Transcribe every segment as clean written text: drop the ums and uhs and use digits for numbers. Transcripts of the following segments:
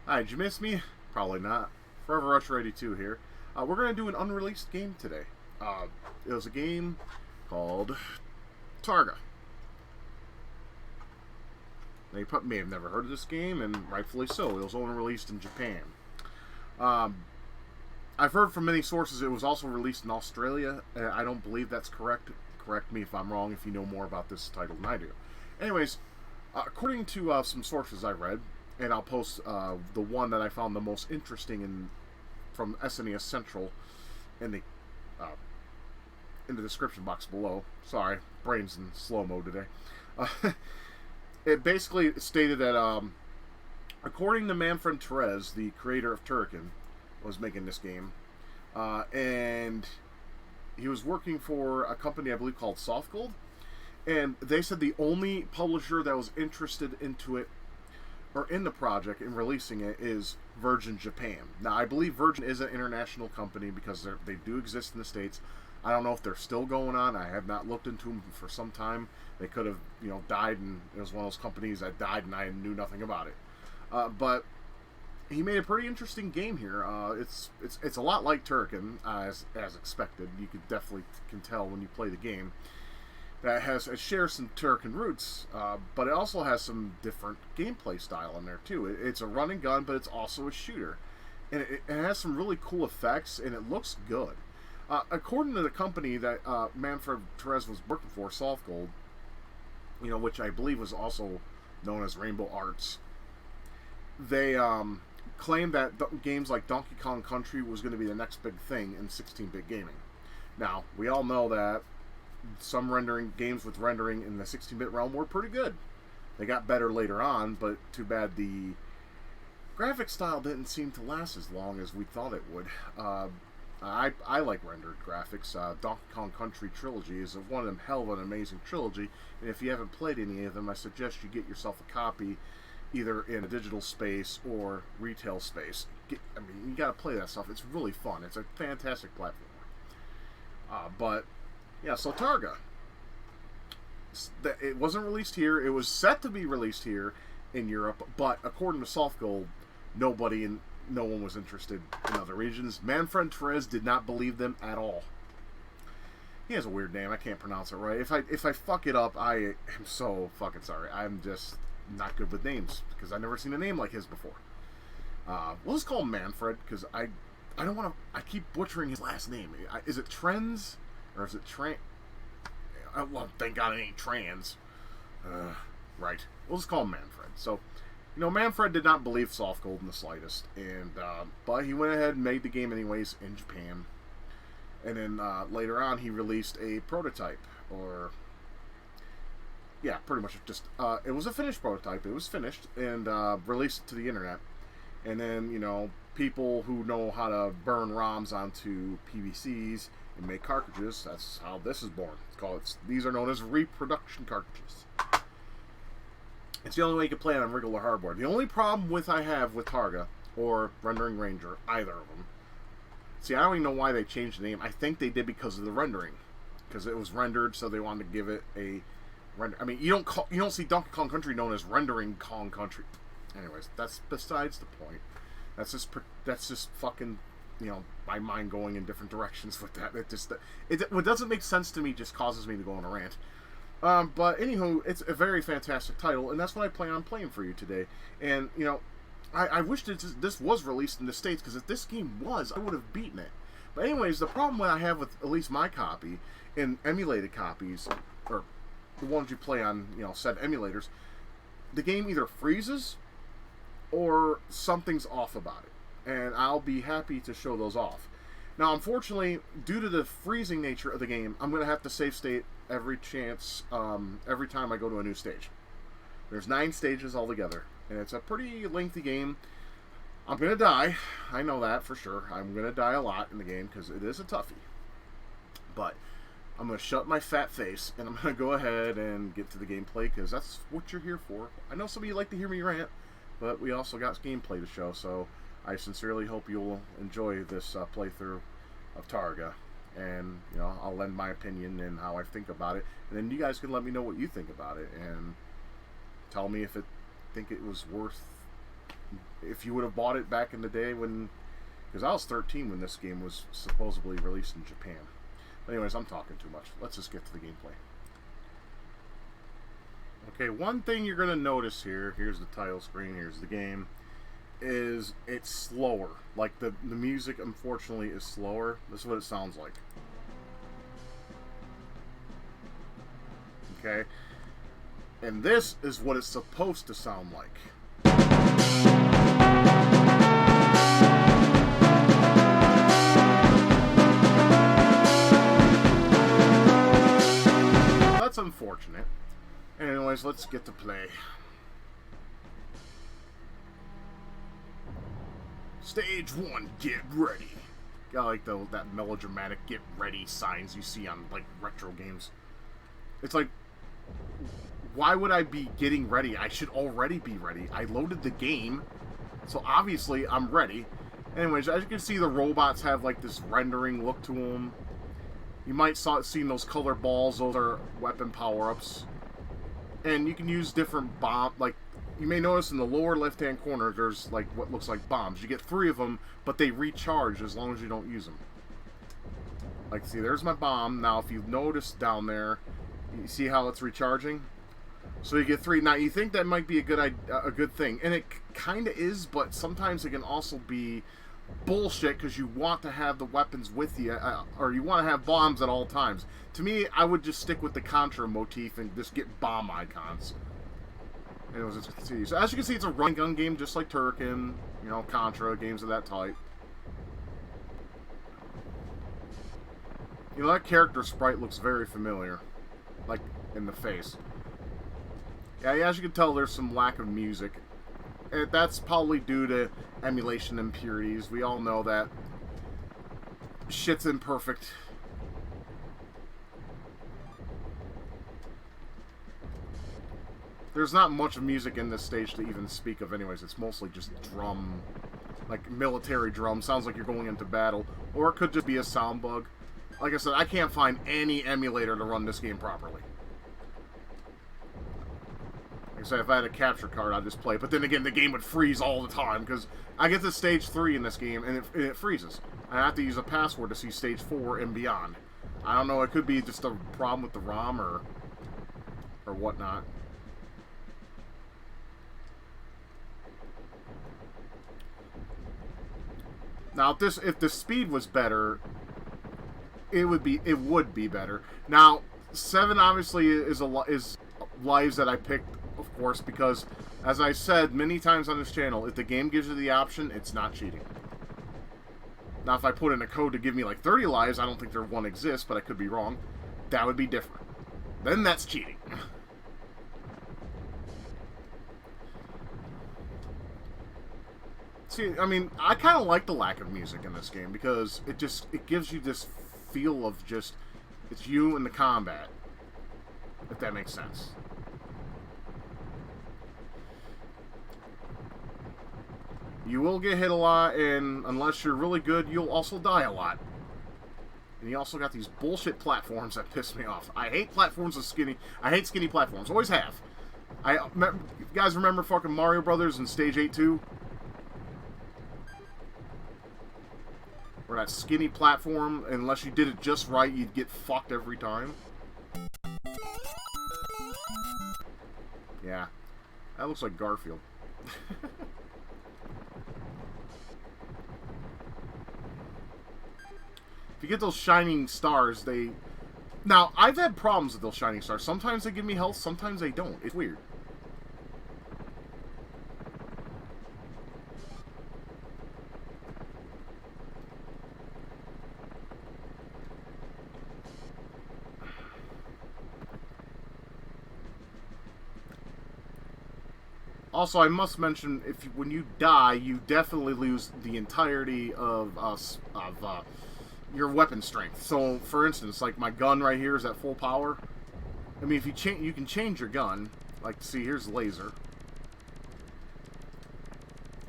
Hi, did you miss me? Probably not. Forever Rush 82 here. We're going to do an unreleased game today. It was a game called Targa. Now, you may have never heard of this game, and rightfully so. It was only released in Japan. Um, I've heard from many sources it was also released in Australia. I don't believe that's correct. Correct me if I'm wrong if you know more about this title than I do. Anyways, according to some sources I read, and I'll post the one that I found the most interesting from SNES Central in the uh, in the description box below. Sorry, brain's in slow mo today. It basically stated that according to Manfred Trenz, the creator of Turrican, was making this game, and he was working for a company I believe called Soft Gold, and they said the only publisher that was interested into it or in the project and releasing it is Virgin Japan. Now, I believe Virgin is an international company because they do exist in the States. I don't know if they're still going on. I have not looked into them for some time. They could have, died, and it was one of those companies that died, and I knew nothing about it. But he made a pretty interesting game here. It's a lot like Turrican, as expected. You could definitely can tell when you play the game. It shares some Turrican roots, but it also has some different gameplay style in there too. It's a run and gun, but it's also a shooter, and it has some really cool effects, and it looks good. According to the company that Manfred Trenz was working for, Soft Gold, which I believe was also known as Rainbow Arts, they claimed that games like Donkey Kong Country was going to be the next big thing in 16-bit gaming. Now, we all know that some games with rendering in the 16-bit realm were pretty good. They got better later on, but too bad the graphic style didn't seem to last as long as we thought it would. I like rendered graphics. Donkey Kong Country Trilogy is one of them hell of an amazing trilogy, and if you haven't played any of them, I suggest you get yourself a copy, either in a digital space or retail space. You gotta play that stuff. It's really fun. It's a fantastic platform. But yeah, so Targa. It wasn't released here. It was set to be released here in Europe, but according to Soft Gold, no one was interested in other regions. Manfred Trenz did not believe them at all. He has a weird name. I can't pronounce it right. If I fuck it up, I am so fucking sorry. I'm just not good with names because I've never seen a name like his before. We'll just call him Manfred because I don't want to. I keep butchering his last name. Is it Trenz? Or is it well, thank God it ain't trans. Right. We'll just call him Manfred. So, Manfred did not believe Soft Gold in the slightest, and but he went ahead and made the game anyways in Japan. And then later on, he released a prototype, or yeah, pretty much just it was a finished prototype. It was finished and released to the internet. And then people who know how to burn ROMs onto PVCs and make cartridges. That's how this is born. These are known as reproduction cartridges. It's the only way you can play it on regular hardware. The only problem I have with Targa or Rendering Ranger, either of them. See, I don't even know why they changed the name. I think they did because of the rendering, because it was rendered, so they wanted to give it a render. You don't see Donkey Kong Country known as Rendering Kong Country. Anyways, that's besides the point. That's just fucking. My mind going in different directions with that. What doesn't make sense to me just causes me to go on a rant. But anywho, it's a very fantastic title, and that's what I plan on playing for you today. And I wish this was released in the States, because if this game was, I would have beaten it. But anyways, the problem I have with at least my copy and emulated copies, or the ones you play on said emulators, the game either freezes or something's off about it. And I'll be happy to show those off. Now, unfortunately, due to the freezing nature of the game, I'm going to have to save state every time I go to a new stage. There's 9 stages altogether, and it's a pretty lengthy game. I'm going to die. I know that for sure. I'm going to die a lot in the game because it is a toughie. But I'm going to shut my fat face, and I'm going to go ahead and get to the gameplay, because that's what you're here for. I know some of you like to hear me rant, but we also got gameplay to show, so I sincerely hope you'll enjoy this playthrough of Targa, and I'll lend my opinion and how I think about it, and then you guys can let me know what you think about it and tell me if think it was worth If you would have bought it back in the day when... Because I was 13 when this game was supposedly released in Japan. But anyways, I'm talking too much. Let's just get to the gameplay. Okay, one thing you're going to notice here, here's the title screen, here's the game, is it's slower. Like, the music, unfortunately, is slower. This is what it sounds like. Okay? And this is what it's supposed to sound like. That's unfortunate. Anyways, let's get to play. Stage 1, get ready. I like that melodramatic get ready signs you see on, like, retro games. It's like, why would I be getting ready? I should already be ready. I loaded the game, so obviously I'm ready. Anyways, as you can see, the robots have, like, this rendering look to them. You might see those color balls. Those are weapon power-ups. And you can use different bomb, like, you may notice in the lower left-hand corner, there's, like, what looks like bombs. You get 3 of them, but they recharge as long as you don't use them. Like, see, there's my bomb. Now, if you notice down there, you see how it's recharging? So you get 3. Now, you think that might be a good thing. And it kind of is, but sometimes it can also be bullshit because you want to have the weapons with you, or you want to have bombs at all times. To me, I would just stick with the Contra motif and just get bomb icons. Anyways, let's continue. So as you can see, it's a run gun game just like Turrican, you know, Contra, games of that type. You know, that character sprite looks very familiar, like in the face. Yeah, as you can tell, there's some lack of music. And that's probably due to emulation impurities. We all know that shit's imperfect. There's not much music in this stage to even speak of anyways. It's mostly just drum, like military drum. Sounds like you're going into battle. Or it could just be a sound bug. Like I said, I can't find any emulator to run this game properly. Like I said, if I had a capture card, I'd just play. But then again, the game would freeze all the time. Because I get to stage 3 in this game, and it freezes. I have to use a password to see stage 4 and beyond. I don't know, it could be just a problem with the ROM or whatnot. Now, if the speed was better, it would be better. Now, 7 obviously is lives that I picked, of course, because as I said many times on this channel, if the game gives you the option, it's not cheating. Now, if I put in a code to give me like 30 lives, I don't think there one exists, but I could be wrong. That would be different. Then that's cheating. See, I mean, I kind of like the lack of music in this game because it gives you this feel of just, it's you and the combat, if that makes sense. You will get hit a lot, and unless you're really good, you'll also die a lot. And you also got these bullshit platforms that piss me off. I hate platforms with skinny. I hate skinny platforms. Always have. You guys remember fucking Mario Brothers in Stage 8 too? Or that skinny platform, unless you did it just right, you'd get fucked every time. Yeah. That looks like Garfield. If you get those shining stars, Now, I've had problems with those shining stars. Sometimes they give me health, sometimes they don't. It's weird. Also, I must mention, when you die, you definitely lose the entirety of your weapon strength. So, for instance, like my gun right here is at full power. I mean, if you can change your gun. Like, see, here's laser.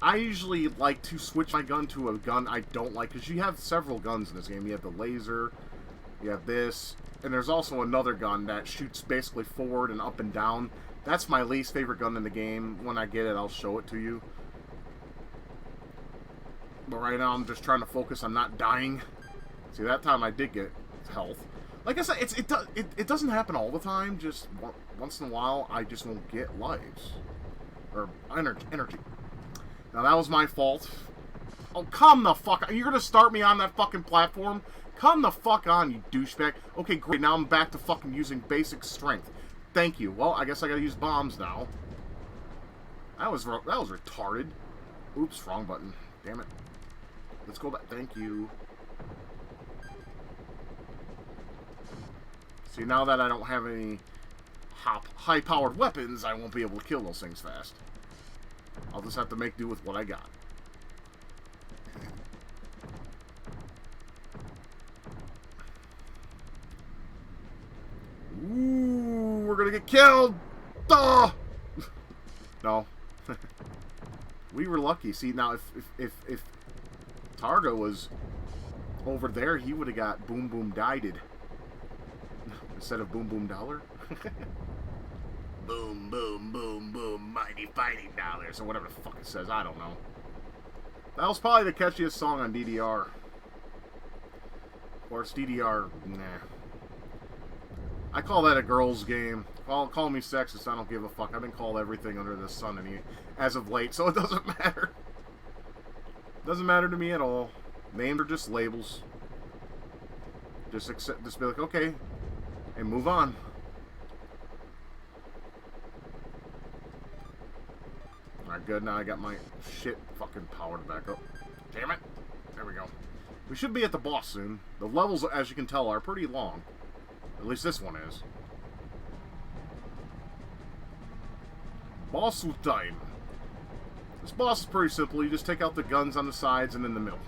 I usually like to switch my gun to a gun I don't like, because you have several guns in this game. You have the laser, you have this, and there's also another gun that shoots basically forward and up and down. That's my least favorite gun in the game. When I get it, I'll show it to you. But right now I'm just trying to focus on not dying. See, that time I did get health. Like I said, it doesn't happen all the time. Just once in a while, I just won't get lives. Or energy. Now, that was my fault. Oh, come the fuck on. You're going to start me on that fucking platform? Come the fuck on, you douchebag. Okay, great. Now I'm back to fucking using basic strength. Thank you. Well, I guess I got to use bombs now. That was retarded. Oops, wrong button. Damn it. Let's go back. Thank you. See, now that I don't have any high-powered weapons, I won't be able to kill those things fast. I'll just have to make do with what I got. Ooh, we're gonna get killed! Duh! No. We were lucky. See, now, if Targa was over there, he would have got Boom Boom Died. Instead of Boom Boom Dollar. Boom, boom, boom, boom, mighty fighting dollars, or whatever the fuck it says, I don't know. That was probably the catchiest song on DDR. Of course, DDR, nah. I call that a girl's game. Call me sexist, I don't give a fuck. I've been called everything under the sun as of late, so it doesn't matter. Doesn't matter to me at all. Names are just labels. Just be like, okay, and move on. Alright, good. Now I got my shit fucking powered back up. Damn it. There we go. We should be at the boss soon. The levels, as you can tell, are pretty long. At least this one is. Boss time. This boss is pretty simple. You just take out the guns on the sides and in the middle.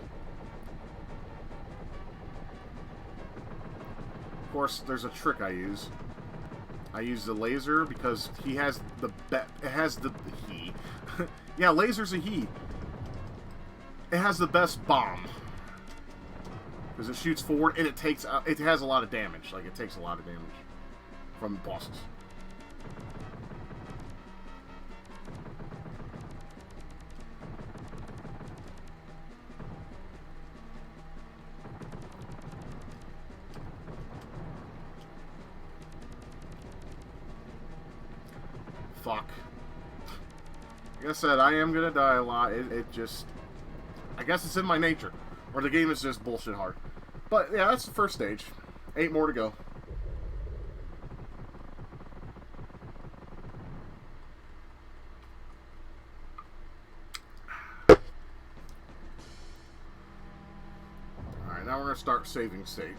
Of course, there's a trick I use. I use the laser because he has the yeah, laser's a he. It has the best bomb because it shoots forward and it has a lot of damage. Like, it takes a lot of damage from bosses. Fuck. Like I said, I am gonna die a lot. It just... I guess it's in my nature. Or the game is just bullshit hard. But, yeah, that's the first stage. 8 more to go. Alright, now we're gonna start saving state.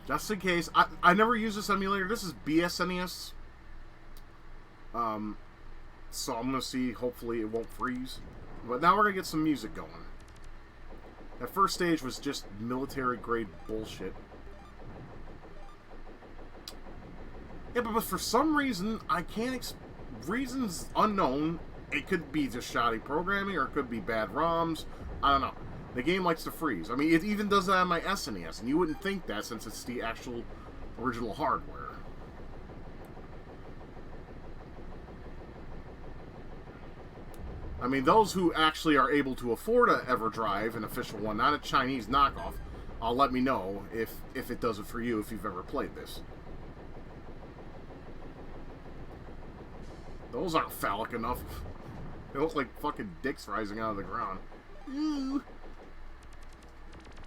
Just in case, I never use this emulator. This is BSNES. So I'm going to see, hopefully it won't freeze. But now we're going to get some music going. That first stage was just military grade bullshit. Yeah, but for some reason, I can't... reasons unknown. It could be just shoddy programming, or it could be bad ROMs. I don't know. The game likes to freeze. I mean, it even does that on my SNES, and you wouldn't think that since it's the actual original hardware. I mean, those who actually are able to afford a EverDrive, an official one, not a Chinese knockoff, let me know if it does it for you, if you've ever played this. Those aren't phallic enough. They look like fucking dicks rising out of the ground. Ooh.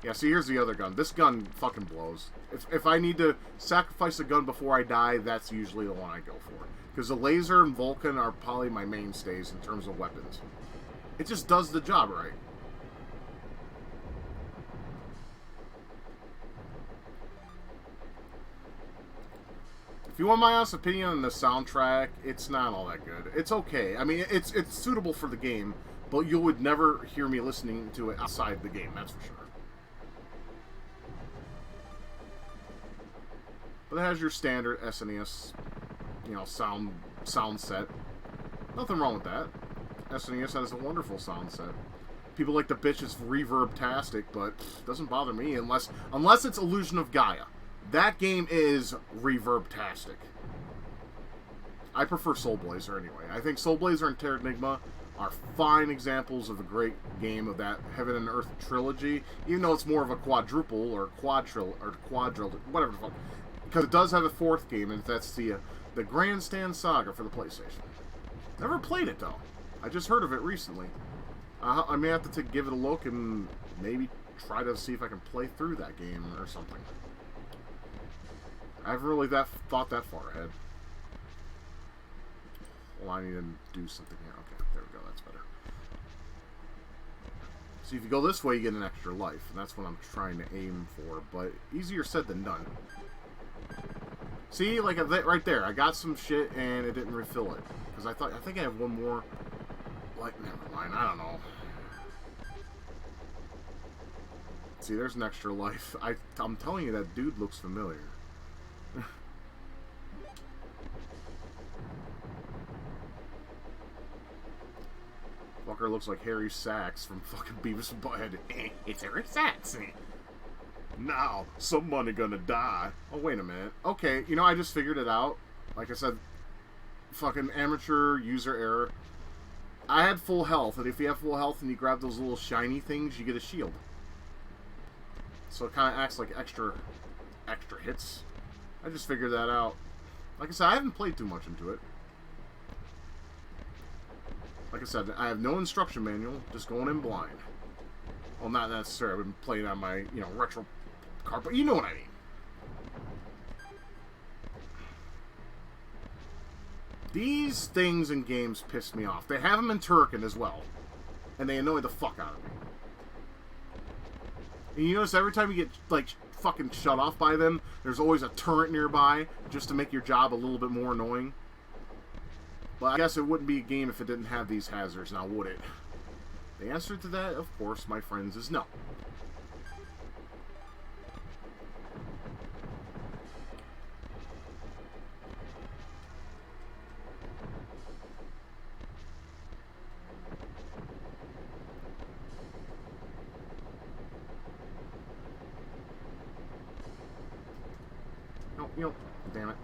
Yeah, see, here's the other gun. This gun fucking blows. If I need to sacrifice a gun before I die, that's usually the one I go for. Because the laser and Vulcan are probably my mainstays in terms of weapons. It just does the job right. If you want my honest opinion on the soundtrack, it's not all that good. It's okay. I mean, it's suitable for the game, but you would never hear me listening to it outside the game, that's for sure. But it has your standard SNES, you know, sound set. Nothing wrong with that. SNES has a wonderful sound set. People like to bitch it's reverb-tastic, but it doesn't bother me unless it's Illusion of Gaia. That game is reverb-tastic. I prefer Soul Blazer anyway. I think Soul Blazer and Terranigma are fine examples of a great game of that Heaven and Earth trilogy, even though it's more of a quadruple or quadril, whatever the fuck. Because it does have a fourth game, and that's the Grandstand Saga for the PlayStation. Never played it, though. I just heard of it recently. I may have to give it a look and maybe try to see if I can play through that game or something. I haven't really thought that far ahead. Well, I need to do something here. Okay, there we go. That's better. So if you go this way, you get an extra life, and that's what I'm trying to aim for. But easier said than done. See, like right there, I got some shit and it didn't refill it because I think I have one more. Like, never mind. I don't know. See, there's an extra life. I'm telling you, that dude looks familiar. Fucker looks like Harry Sachs from fucking Beavis and Butthead. It's Harry Sachs. Now, somebody gonna die. Oh, wait a minute. Okay, you know, I just figured it out. Like I said, fucking amateur user error. I had full health, and if you have full health and you grab those little shiny things, you get a shield. So it kind of acts like extra hits. I just figured that out. Like I said, I haven't played too much into it. Like I said, I have no instruction manual, just going in blind. Well, not necessarily. I've been playing on my, retro card, but you know what I mean. These things in games piss me off. They have them in Turrican as well. And they annoy the fuck out of me. And you notice every time you get, like, fucking shut off by them, there's always a turret nearby just to make your job a little bit more annoying. But I guess it wouldn't be a game if it didn't have these hazards, now would it? The answer to that, of course, my friends, is no. No, damn it.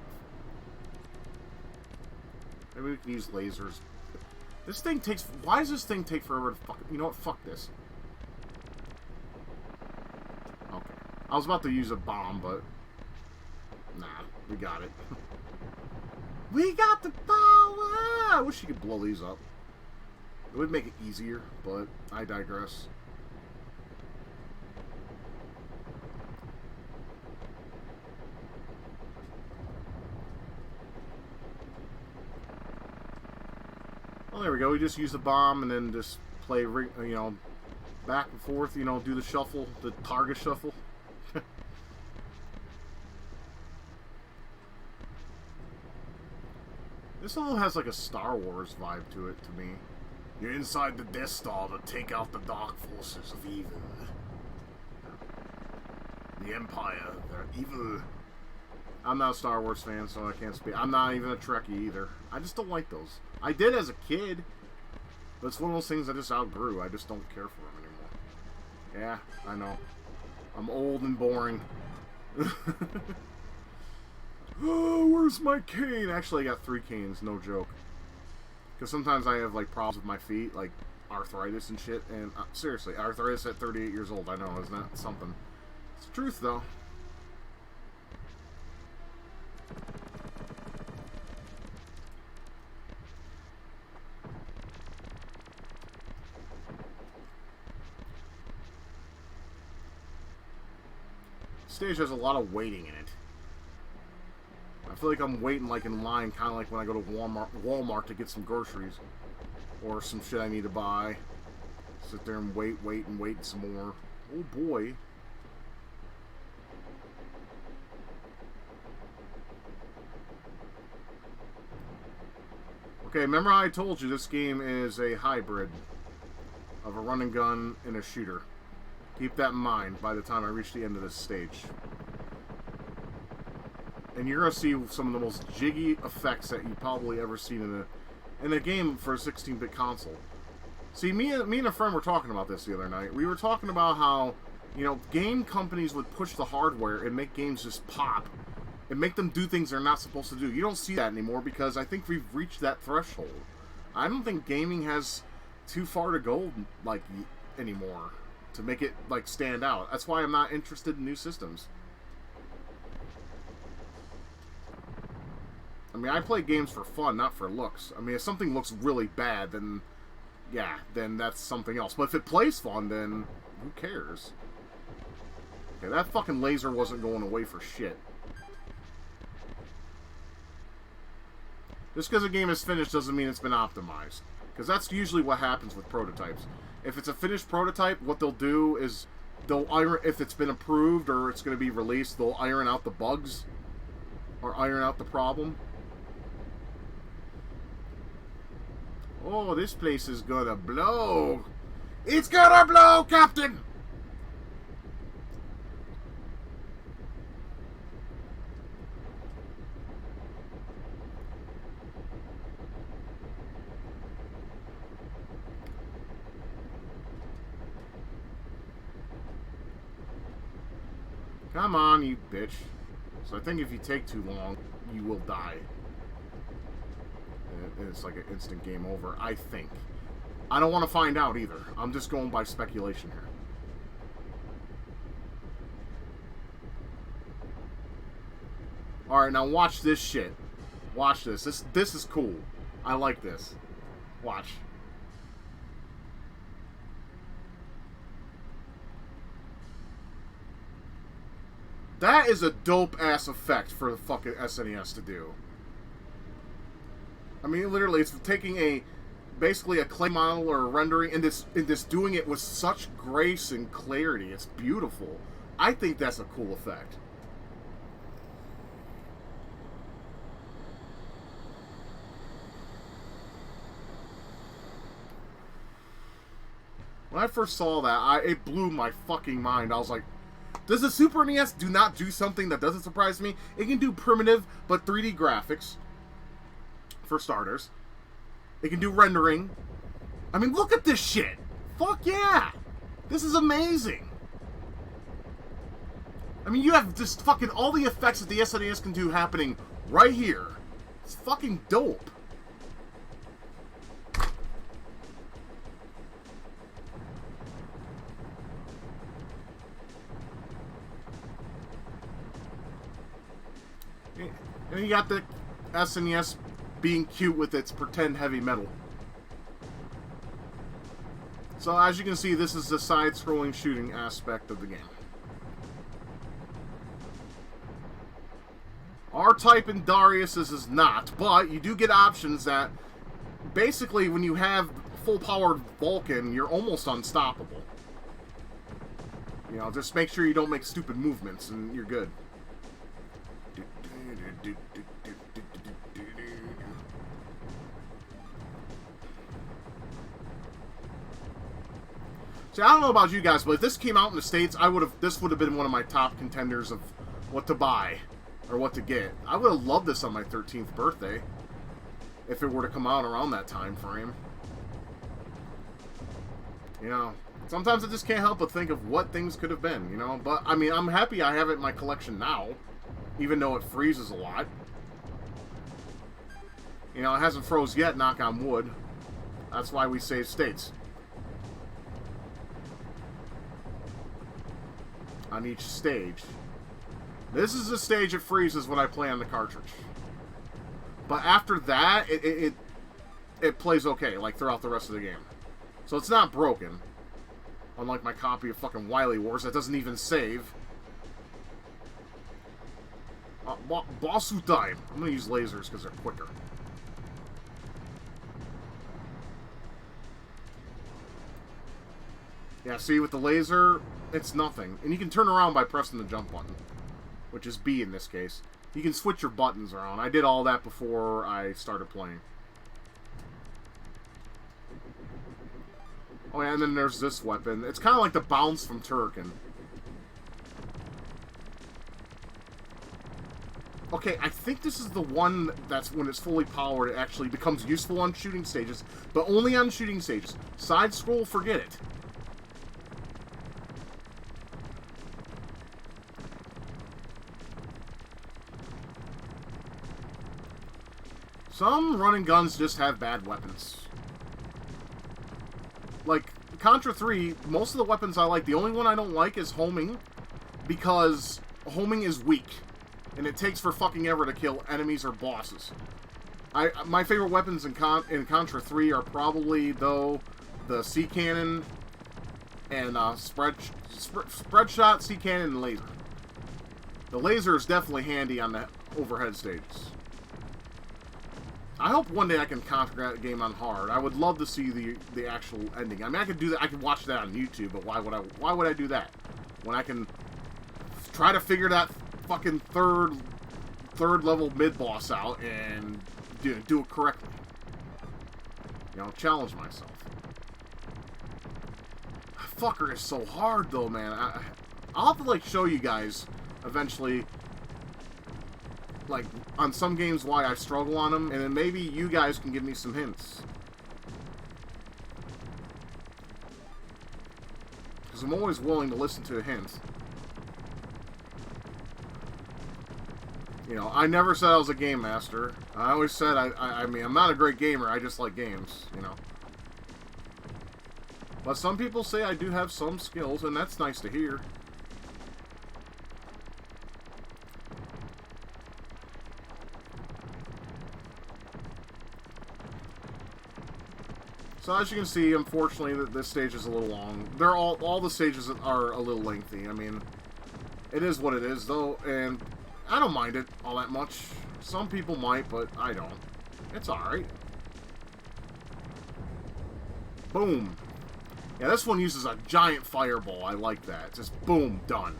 Maybe we can use lasers. This thing takes... Why does this thing take forever to fuck... You know what? Fuck this. Okay. I was about to use a bomb, but... Nah, we got it. We got the power! I wish you could blow these up. It would make it easier, but I digress. Well, there we go. We just use the bomb and then just play, back and forth, do the shuffle, the Targa shuffle. This all has like a Star Wars vibe to it, to me. You're inside the Death Star to take out the dark forces of evil. The Empire, they're evil. I'm not a Star Wars fan, so I can't speak. I'm not even a Trekkie either. I just don't like those. I did as a kid, but it's one of those things I just outgrew. I just don't care for them anymore. Yeah, I know. I'm old and boring. Oh, where's my cane? Actually, I got 3 canes, no joke. Because sometimes I have, like, problems with my feet, like arthritis and shit. And, seriously, arthritis at 38 years old, I know, isn't that something? It's the truth, though. Stage has a lot of waiting in it. I feel like I'm waiting like in line, kind of like when I go to Walmart to get some groceries or some shit I need to buy. Sit there and wait some more. Oh boy. Okay, remember how I told you this game is a hybrid of a run and gun and a shooter. Keep that in mind by the time I reach the end of this stage. And you're going to see some of the most jiggy effects that you've probably ever seen in a game for a 16-bit console. See, me and a friend were talking about this the other night. We were talking about how, game companies would push the hardware and make games just pop and make them do things they're not supposed to do. You don't see that anymore because I think we've reached that threshold. I don't think gaming has too far to go, like, anymore to make it, like, stand out. That's why I'm not interested in new systems. I mean, I play games for fun, not for looks. I mean, if something looks really bad, then, yeah, then that's something else. But if it plays fun, then who cares? Okay, that fucking laser wasn't going away for shit. Just because a game is finished doesn't mean it's been optimized. Because that's usually what happens with prototypes. If it's a finished prototype, what they'll do is they'll iron, if it's been approved or it's going to be released, they'll iron out the bugs or iron out the problem. Oh, this place is gonna blow. It's gonna blow, Captain! Come on, you bitch. So I think if you take too long, you will die. And it's like an instant game over, I think. I don't want to find out either. I'm just going by speculation here. Alright, now watch this shit. Watch this. This is cool. I like this. Watch. That is a dope-ass effect for the fucking SNES to do. I mean, literally, it's taking basically a clay model or a rendering and just doing it with such grace and clarity. It's beautiful. I think that's a cool effect. When I first saw that, it blew my fucking mind. I was like, does the Super NES do not do something that doesn't surprise me? It can do primitive but 3D graphics, for starters. It can do rendering. I mean, look at this shit. Fuck yeah. This is amazing. I mean, you have just fucking all the effects that the SNES can do happening right here. It's fucking dope. And you got the SNES being cute with its pretend heavy metal. So as you can see, this is the side-scrolling shooting aspect of the game. R-Type in Darius's is not, but you do get options that basically when you have full-powered Vulcan, you're almost unstoppable. You know, just make sure you don't make stupid movements and you're good. See, I don't know about you guys, but if this came out in the States, this would have been one of my top contenders of what to buy or what to get. I would have loved this on my 13th birthday if it were to come out around that time frame. You know, sometimes I just can't help but think of what things could have been, you know? But, I mean, I'm happy I have it in my collection now, even though it freezes a lot. You know, it hasn't froze yet, knock on wood. That's why we save states. On each stage. This is the stage it freezes when I play on the cartridge. But after that, it plays okay, like throughout the rest of the game. So it's not broken. Unlike my copy of fucking Wily Wars that doesn't even save. Bossu time. I'm gonna use lasers because they're quicker. Yeah, see, with the laser, it's nothing. And you can turn around by pressing the jump button, which is B in this case. You can switch your buttons around. I did all that before I started playing. Oh yeah, and then there's this weapon. It's kind of like the bounce from Turrican. Okay, I think this is the one that's when it's fully powered, it actually becomes useful on shooting stages, but only on shooting stages. Side scroll, forget it. Some run and guns just have bad weapons. Like, Contra 3, most of the weapons I like, the only one I don't like is homing, because homing is weak, and it takes for fucking ever to kill enemies or bosses. My favorite weapons in Contra 3 are probably, though, the sea cannon and spread shot, sea cannon, and laser. The laser is definitely handy on the overhead stages. I hope one day I can conquer that game on hard. I would love to see the actual ending. I mean, I could do that. I could watch that on YouTube, but why would I do that when I can try to figure that fucking third level mid boss out and do it correctly? You know, challenge myself. Fucker is so hard though, man. I'll have to like show you guys eventually, like, on some games why I struggle on them, and then maybe you guys can give me some hints. Because I'm always willing to listen to a hint. You know, I never said I was a game master. I always said, I mean, I'm not a great gamer, I just like games, you know. But some people say I do have some skills, and that's nice to hear. So as you can see, unfortunately, this stage is a little long. All the stages are a little lengthy. I mean, it is what it is, though, and I don't mind it all that much. Some people might, but I don't. It's alright. Boom. Yeah, this one uses a giant fireball. I like that. Just boom, done.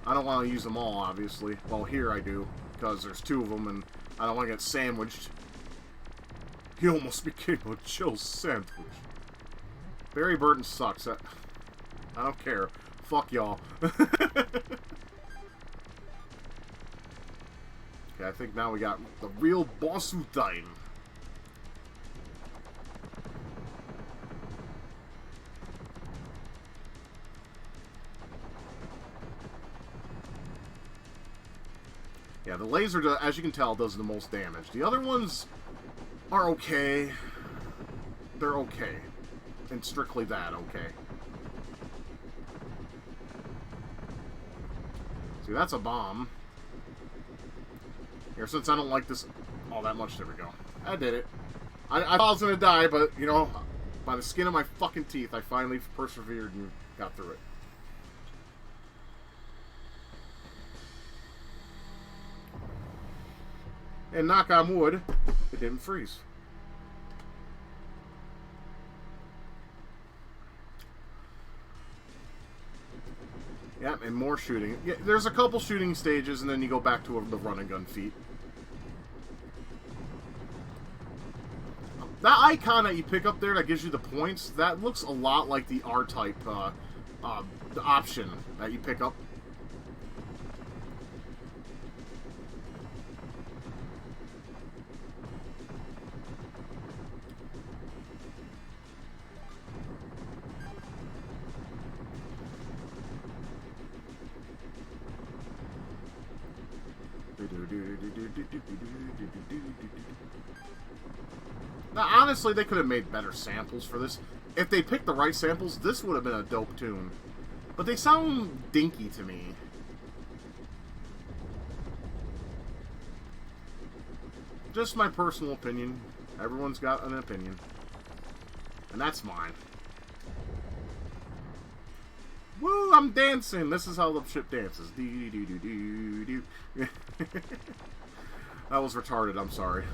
I don't want to use them all, obviously. Well, here I do, because there's two of them, and I don't want to get sandwiched. He almost became a Joe sandwich. Barry Burton sucks. I don't care. Fuck y'all. Okay, I think now we got the real boss time. Yeah, the laser, as you can tell, does the most damage. The other ones are okay. They're okay. And strictly that, okay. See, that's a bomb. Here, since I don't like this all that much, there we go. I did it. I thought I was gonna die, but, you know, by the skin of my fucking teeth, I finally persevered and got through it. And knock on wood, it didn't freeze. Yeah, and more shooting. Yeah, there's a couple shooting stages, and then you go back to the run and gun feat. That icon that you pick up there that gives you the points, that looks a lot like the R-type the option that you pick up. Now, honestly, they could have made better samples for this. If they picked the right samples, this would have been a dope tune. But they sound dinky to me. Just my personal opinion. Everyone's got an opinion. And that's mine. Woo, I'm dancing. This is how the ship dances. Do-do-do-do-do-do. That was retarded, I'm sorry.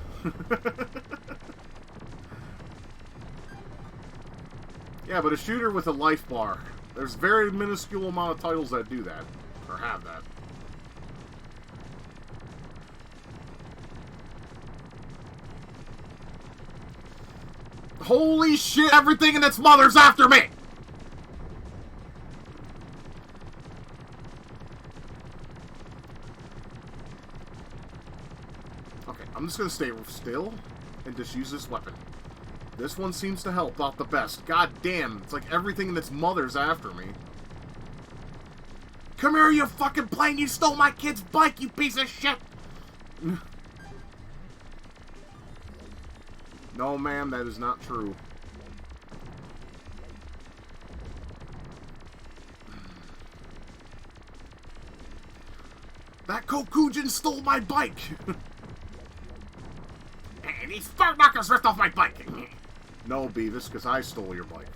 Yeah, but a shooter with a life bar. There's very minuscule amount of titles that do that. Or have that. Holy shit, everything and its mother's after me! Okay, I'm just gonna stay still and just use this weapon. This one seems to help out the best. God damn, it's like everything and its mother's after me. Come here, you fucking plane! You stole my kid's bike, you piece of shit! No, ma'am, that is not true. That Kokujin stole my bike! And these fart knockers ripped off my bike! No, Beavis, because I stole your bike.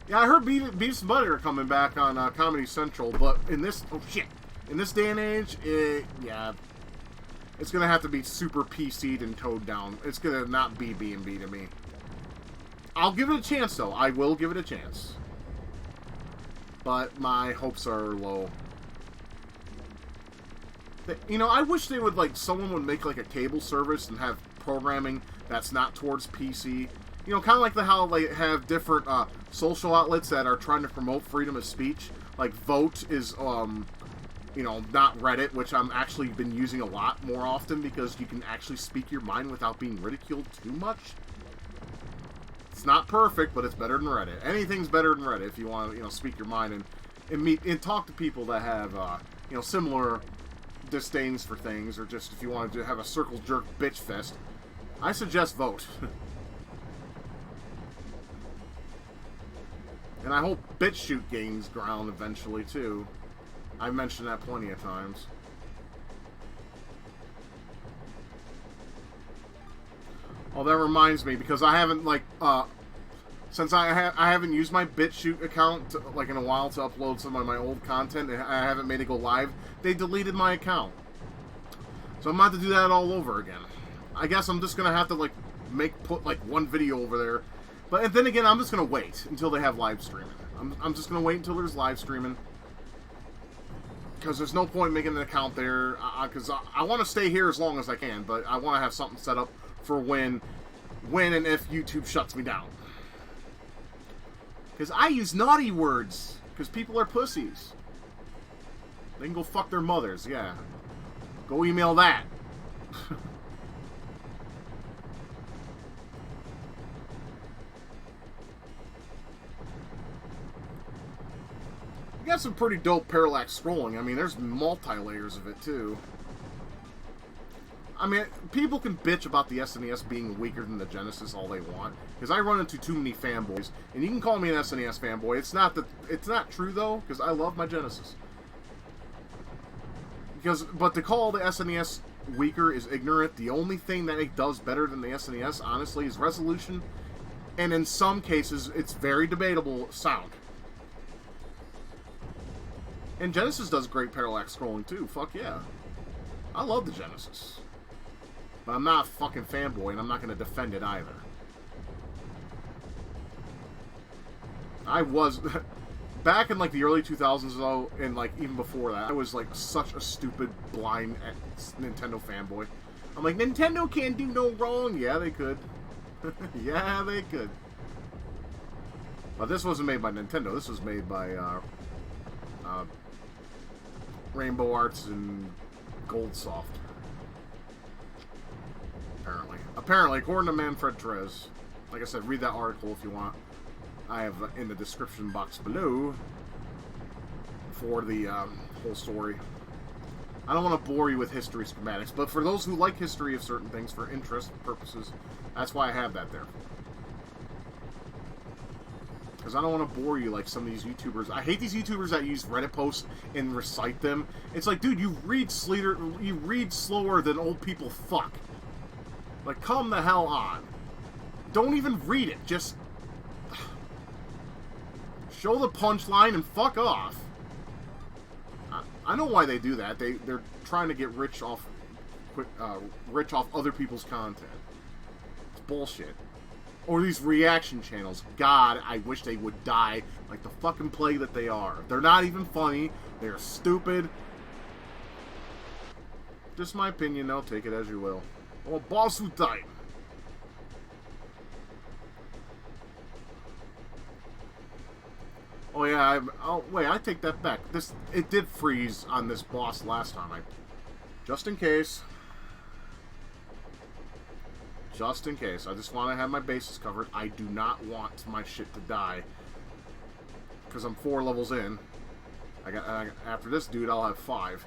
Yeah, I heard Beavis and Butthead are coming back on Comedy Central, but in this... Oh, shit. In this day and age, yeah... It's gonna have to be super PC'd and towed down. It's gonna not be B&B to me. I'll give it a chance, though. I will give it a chance. But my hopes are low. You know, I wish they would, like, someone would make, like, a cable service and have programming that's not towards PC. You know, kind of like how they have different social outlets that are trying to promote freedom of speech. Like, Vote is, you know, not Reddit, which I'm actually been using a lot more often because you can actually speak your mind without being ridiculed too much. It's not perfect, but it's better than Reddit. Anything's better than Reddit if you want to, you know, speak your mind and meet and talk to people that have, you know, similar disdains for things, or just if you want to have a circle jerk bitch fest. I suggest Vote. And I hope BitChute gains ground eventually, too. I've mentioned that plenty of times. Oh, that reminds me, because I haven't, like, since I haven't used my BitChute account, like, in a while to upload some of my old content, and I haven't made it go live, they deleted my account. So I'm about to do that all over again. I guess I'm just gonna have to, like, put, like, one video over there. But then again, I'm just gonna wait until they have live streaming. I'm just gonna wait until there's live streaming. Because there's no point making an account there, because I want to stay here as long as I can, but I want to have something set up for when and if YouTube shuts me down. Because I use naughty words, because people are pussies. They can go fuck their mothers, yeah. Go email that. Got some pretty dope parallax scrolling. I mean, there's multi-layers of it, too. I mean, people can bitch about the SNES being weaker than the Genesis all they want, because I run into too many fanboys, and you can call me an SNES fanboy. It's not true, though, because I love my Genesis. But to call the SNES weaker is ignorant. The only thing that it does better than the SNES, honestly, is resolution, and in some cases, it's very debatable, sound. And Genesis does great parallax scrolling, too. Fuck yeah. I love the Genesis. But I'm not a fucking fanboy, and I'm not going to defend it either. I was... Back in, like, the early 2000s, though, and, like, even before that, I was, like, such a stupid, blind Nintendo fanboy. I'm like, Nintendo can't do no wrong. Yeah, they could. Yeah, they could. But this wasn't made by Nintendo. This was made by, Rainbow Arts and Goldsoft. Apparently, according to Manfred Trenz. Like I said, read that article if you want. I have in the description box below for the whole story. I don't want to bore you with history schematics, but for those who like history of certain things for interest purposes, that's why I have that there. Because I don't want to bore you like some of these YouTubers. I hate these YouTubers that use Reddit posts and recite them. It's like, dude, you read slower than old people fuck. Like, come the hell on. Don't even read it. Just show the punchline and fuck off. I know why they do that. They're trying to get rich off other people's content. It's bullshit. Or these reaction channels. God, I wish they would die like the fucking plague that they are. They're not even funny. They're stupid. Just my opinion, though. Take it as you will. Oh, boss who died. Oh yeah, oh wait, I take that back. It did freeze on this boss last time. Just in case. Just in case. I just want to have my bases covered. I do not want my shit to die. Because I'm 4 levels in. After this dude, I'll have 5.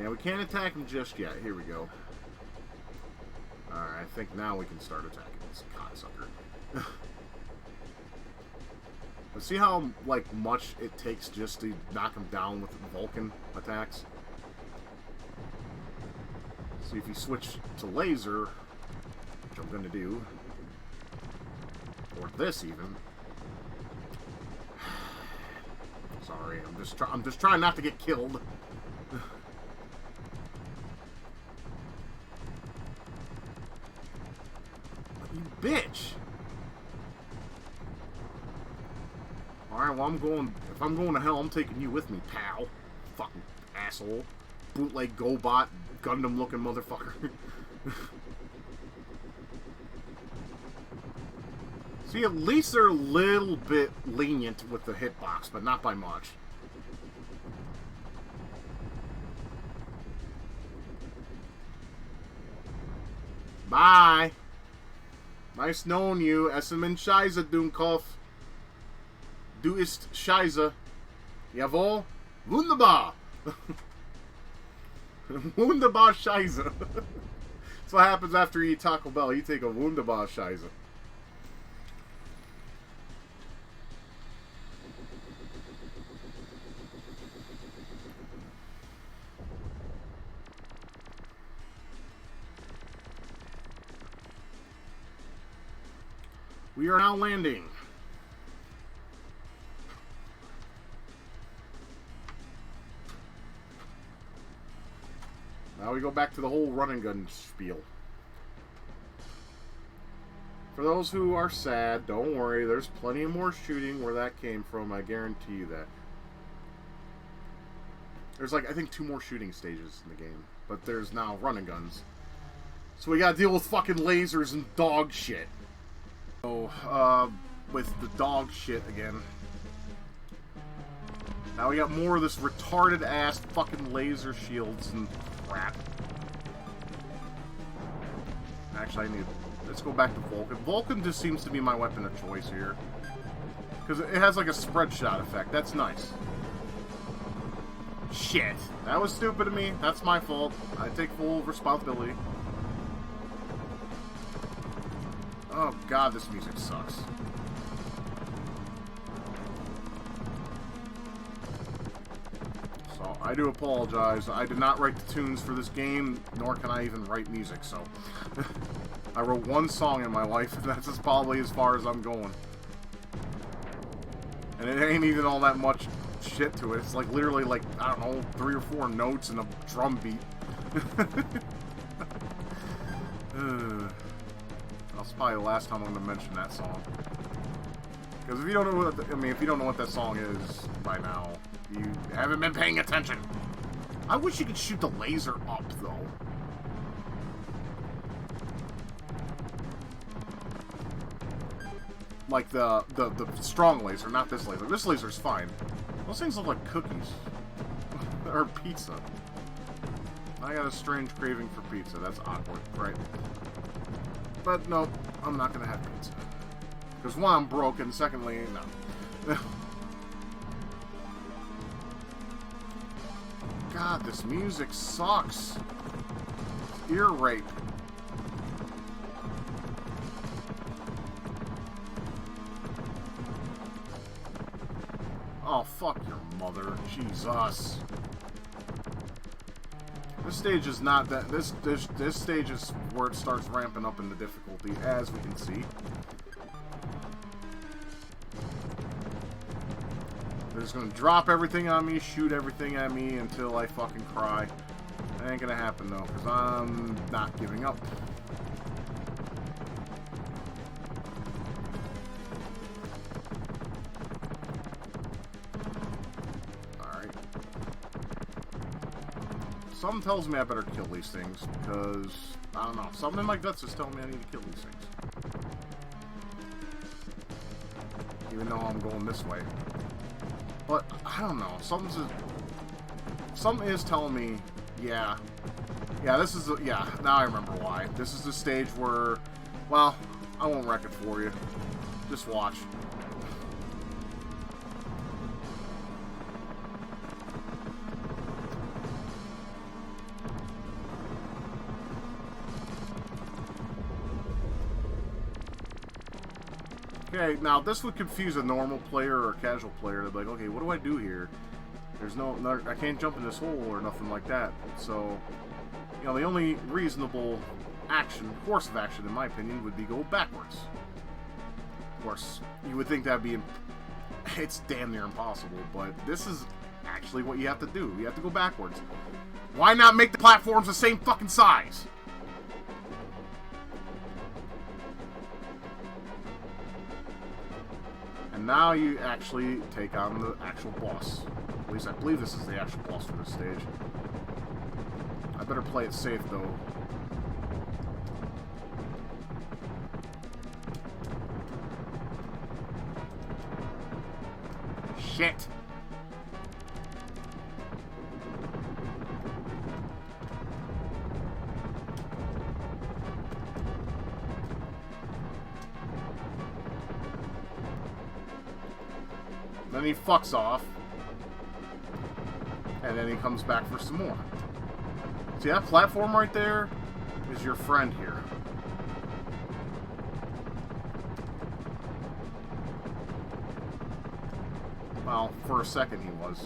Yeah, we can't attack him just yet. Here we go. Alright, I think now we can start attacking this cocksucker. But see how, like, much it takes just to knock him down with Vulcan attacks? See, if you switch to laser, which I'm gonna do, or this even. Sorry, I'm just trying not to get killed. You bitch. Alright, well if I'm going to hell, I'm taking you with me, pal. Fucking asshole. Bootleg GoBot, Gundam looking motherfucker. See, at least they're a little bit lenient with the hitbox, but not by much. Bye. Nice knowing you. Essen min Scheiße, Dunkopf. Du ist Scheiße. Jawohl. Wunderbar. Wunderbar Scheiße. That's what happens after you eat Taco Bell. You take a Wunderbar Scheiße. We are now landing. Now we go back to the whole run and gun spiel. For those who are sad, don't worry. There's plenty of more shooting where that came from. I guarantee you that. There's like, I think 2 more shooting stages in the game. But there's now run and guns. So we gotta deal with fucking lasers and dog shit. So, with the dog shit again. Now we got more of this retarded ass fucking laser shields and crap. Actually, let's go back to Vulcan. Vulcan just seems to be my weapon of choice here. Because it has like a spread shot effect. That's nice. Shit. That was stupid of me. That's my fault. I take full responsibility. Oh god, this music sucks. So, I do apologize. I did not write the tunes for this game, nor can I even write music, so... I wrote 1 song in my life, and that's probably as far as I'm going. And it ain't even all that much shit to it. It's like literally like, I don't know, 3 or 4 notes and a drum beat. That's probably the last time I'm going to mention that song. Because if you don't know what, if you don't know what that song is by now, you haven't been paying attention. I wish you could shoot the laser up, though. Like the strong laser, not this laser. This laser's fine. Those things look like cookies. Or pizza. I got a strange craving for pizza. That's awkward, right? But no, I'm not gonna have pizza. Because 1, I'm broke, and secondly, no. God, this music sucks. Ear rape. Oh, fuck your mother. Jesus. This stage is not that... This stage is where it starts ramping up in the difficulty, as we can see. They're just gonna drop everything on me, shoot everything at me until I fucking cry. That ain't gonna happen, though, because I'm not giving up. Something tells me I better kill these things, because, I don't know, something in my guts is telling me I need to kill these things. Even though I'm going this way. But, I don't know, something is telling me, yeah, this is, yeah, now I remember why. This is the stage where, well, I won't wreck it for you. Just watch. Okay, now this would confuse a normal player or a casual player. They'd be like, okay, what do I do here? There's no, I can't jump in this hole or nothing like that. So, you know, the only reasonable course of action, in my opinion, would be go backwards. Of course, you would think that'd be, it's damn near impossible, but this is actually what you have to do. You have to go backwards. Why not make the platforms the same fucking size? And now you actually take on the actual boss. At least I believe this is the actual boss for this stage. I better play it safe, though. Shit! Then he fucks off. And then he comes back for some more. See, that platform right there is your friend here. Well, for a second he was.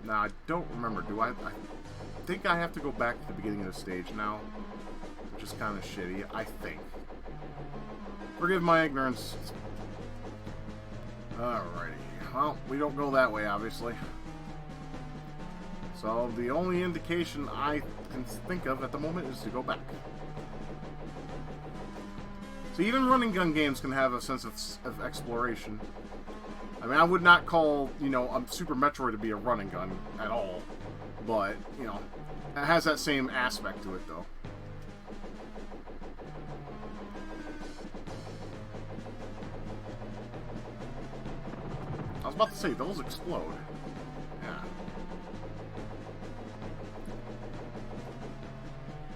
Now, I don't remember. I think I have to go back to the beginning of the stage now, which is kind of shitty, I think. Forgive my ignorance. Alrighty. Well, we don't go that way, obviously. So, the only indication I can think of at the moment is to go back. So, even running gun games can have a sense of exploration. I mean, I would not call, you know, Super Metroid to be a running gun at all. But, you know, it has that same aspect to it, though. I was about to say, those explode. Yeah.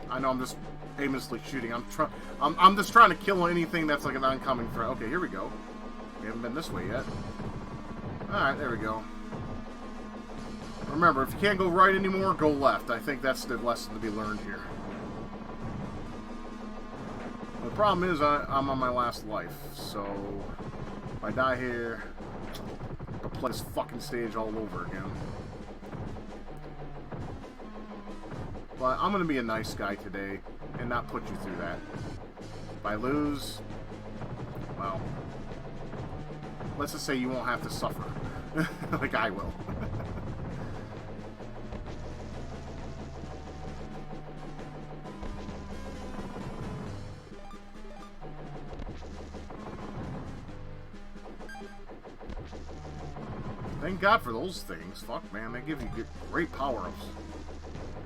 I know I'm just aimlessly shooting. I'm just trying to kill anything that's like an oncoming threat. Okay, here we go. We haven't been this way yet. Alright, there we go. Remember, if you can't go right anymore, go left. I think that's the lesson to be learned here. The problem is, I'm on my last life, so if I die here, I'll play this fucking stage all over again. But I'm gonna be a nice guy today, and not put you through that. If I lose, well, let's just say you won't have to suffer. Like I will. Thank God for those things. Fuck, man, they give you great power-ups.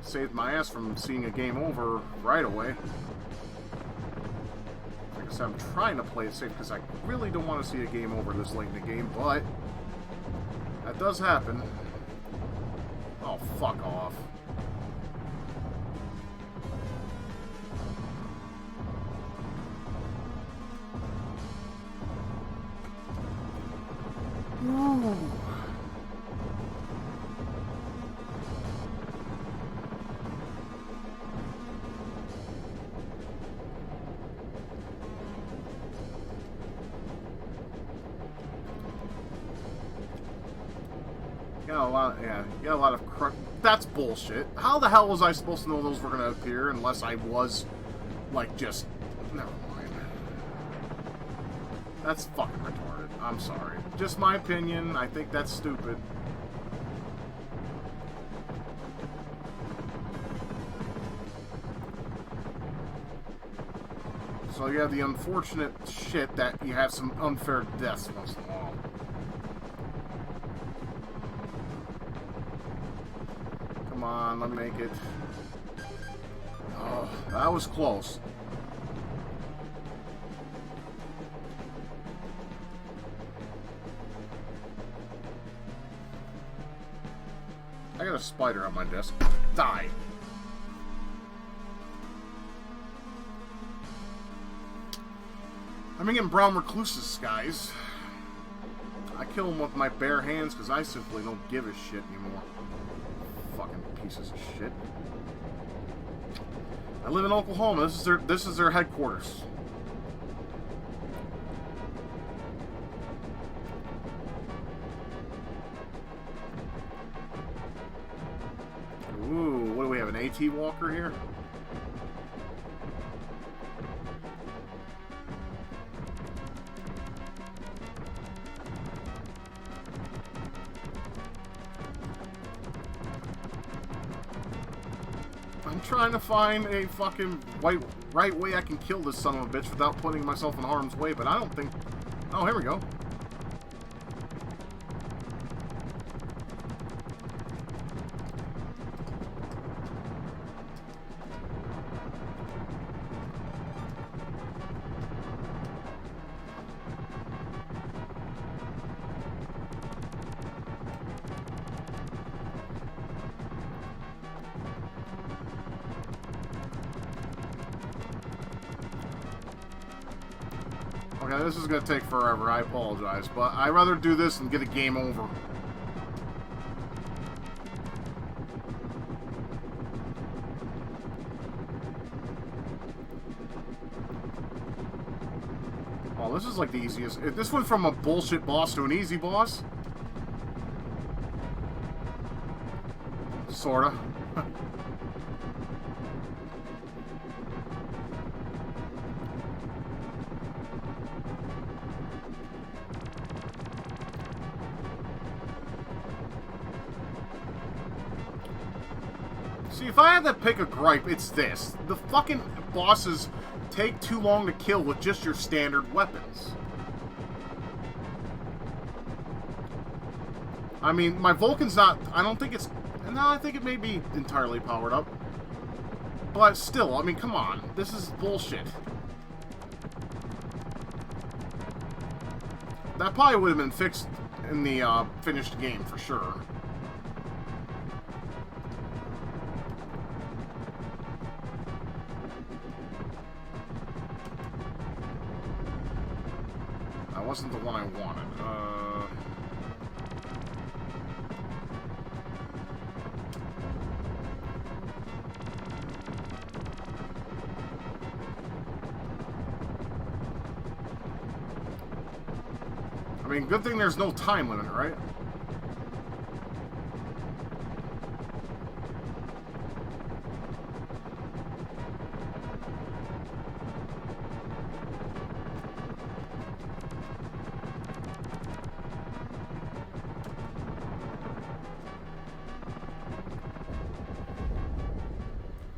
Saved my ass from seeing a game over right away. Like I said, I'm trying to play it safe because I really don't want to see a game over this late in the game, but that does happen. Oh, fuck off. Ooh. Got a lot of that's bullshit. How the hell was I supposed to know those were going to appear unless I was, like, just... Never mind. That's fucking retarded. I'm sorry. Just my opinion. I think that's stupid. So you have the unfortunate shit that you have some unfair deaths once in a while. Come on, let me make it. Oh, that was close. I got a spider on my desk. Die. I'm getting brown recluses, guys. I kill them with my bare hands because I simply don't give a shit anymore. Fucking pieces of shit. I live in Oklahoma. This is their headquarters. Ooh, what do we have? An AT walker here? I'm trying to find a fucking right way I can kill this son of a bitch without putting myself in harm's way, but I don't think... Oh, here we go. Okay, this is going to take forever, I apologize, but I'd rather do this than get a game over. Oh, this is like the easiest. This went from a bullshit boss to an easy boss. Sorta. See, if I had to pick a gripe, it's this. The fucking bosses take too long to kill with just your standard weapons. I mean, my Vulcan's not... I don't think it's... No, I think it may be entirely powered up. But still, I mean, come on. This is bullshit. That probably would have been fixed in the finished game, for sure. That wasn't the one I wanted. I mean, good thing there's no time limit, right?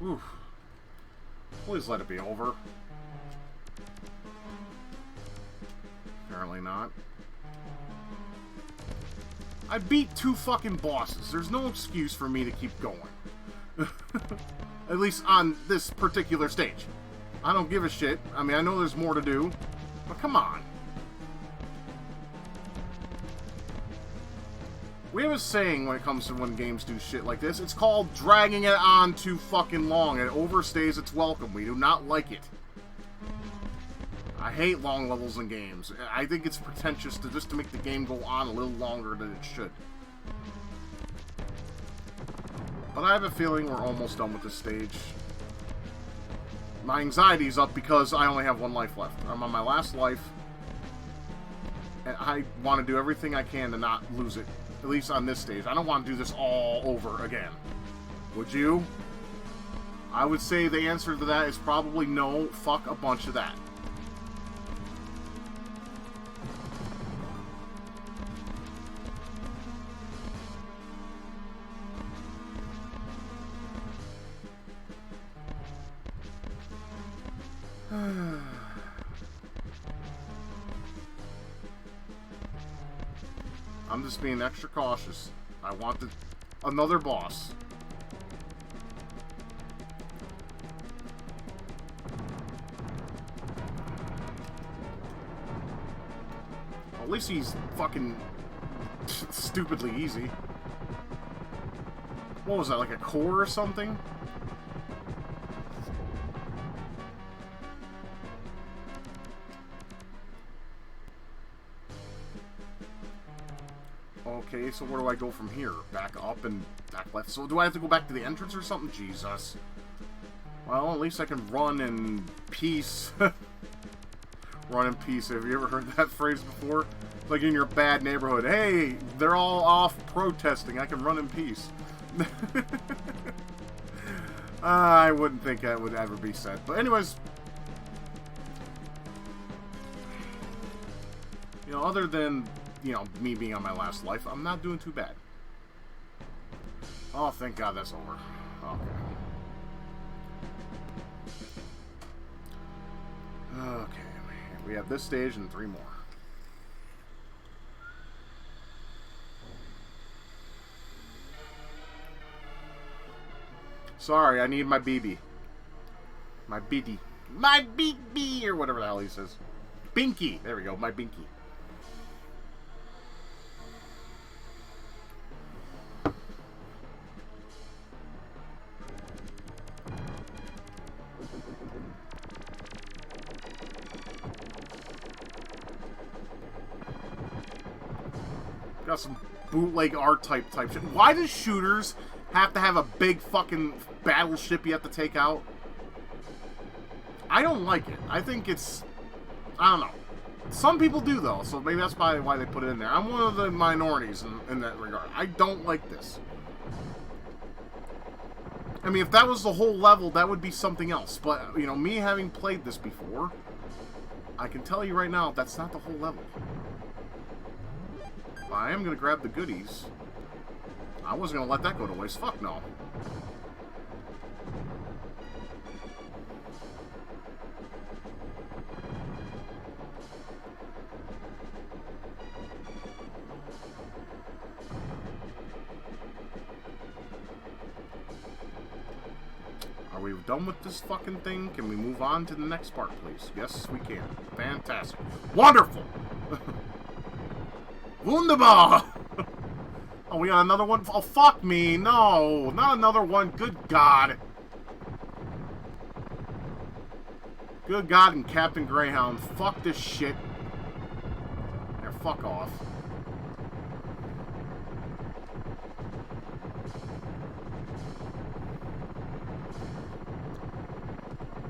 Oof. Please let it be over. Apparently not. I beat 2 fucking bosses. There's no excuse for me to keep going. At least on this particular stage. I don't give a shit. I mean, I know there's more to do. But come on. We have a saying when it comes to when games do shit like this. It's called dragging it on too fucking long. It overstays its welcome. We do not like it. I hate long levels in games. I think it's pretentious to just to make the game go on a little longer than it should. But I have a feeling we're almost done with this stage. My anxiety's up because I only have 1 life left. I'm on my last life. And I want to do everything I can to not lose it. At least on this stage. I don't want to do this all over again. Would you? I would say the answer to that is probably no. Fuck a bunch of that. I'm just being extra cautious. I want another boss. At least he's fucking stupidly easy. What was that, like a core or something? Okay, so where do I go from here? Back up and back left. So do I have to go back to the entrance or something? Jesus. Well, at least I can run in peace. Run in peace. Have you ever heard that phrase before? Like in your bad neighborhood. Hey, they're all off protesting. I can run in peace. I wouldn't think that would ever be said. But anyways, you know, other than, you know, me being on my last life, I'm not doing too bad. Oh, thank God that's over. Okay. Okay. We have this stage and 3 more. Sorry, I need my BB. My BD. My BB! Or whatever the hell he says. Binky! There we go, my Binky. Got some bootleg R-type shit. Why does shooters have to have a big fucking battleship you have to take out? I don't like it. I think it's... I don't know. Some people do, though, so maybe that's probably why they put it in there. I'm one of the minorities in that regard. I don't like this. I mean, if that was the whole level, that would be something else. But, you know, me having played this before, I can tell you right now, that's not the whole level. I am going to grab the goodies. I wasn't going to let that go to waste. Fuck no. Are we done with this fucking thing? Can we move on to the next part, please? Yes, we can. Fantastic. Wonderful! Wunderbar! Oh, we got another one? Oh, fuck me. No, not another one. Good God. Good God and Captain Greyhound. Fuck this shit. Yeah, fuck off.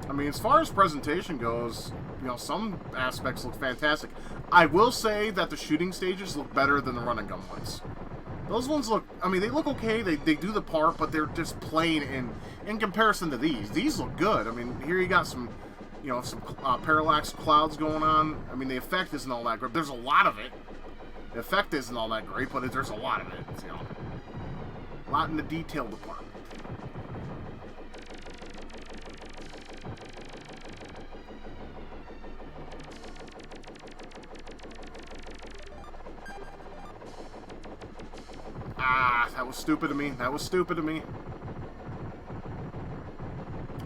I mean, as far as presentation goes, you know, some aspects look fantastic. I will say that the shooting stages look better than the run and gun ones. Those ones look, I mean, they look okay, they do the part, but they're just plain in comparison to these. These look good. I mean, here you got some, you know, some parallax clouds going on. I mean, the effect isn't all that great. There's a lot of it. The effect isn't all that great, but there's a lot of it. It's, you know, a lot in the detail department. Ah, that was stupid of me. That was stupid of me.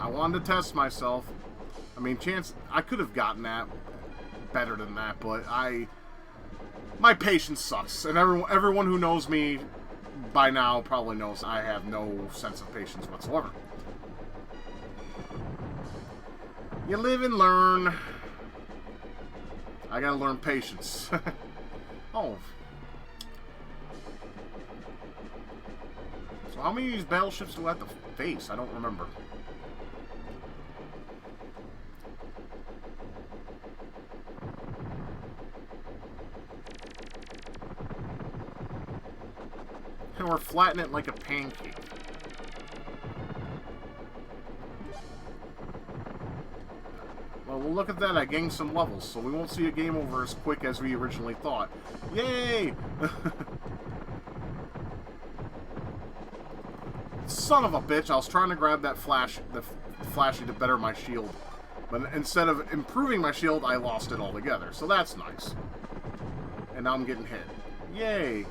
I wanted to test myself. I mean, I could have gotten that better than that, but my patience sucks. And everyone who knows me by now probably knows I have no sense of patience whatsoever. You live and learn. I gotta learn patience. Oh. So how many of these battleships do I have to face? I don't remember. And we're flattening it like a pancake. Well, look at that. I gained some levels, so we won't see a game over as quick as we originally thought. Yay! Son of a bitch, I was trying to grab that flashy to better my shield. But instead of improving my shield, I lost it altogether. So that's nice. And now I'm getting hit. Yay.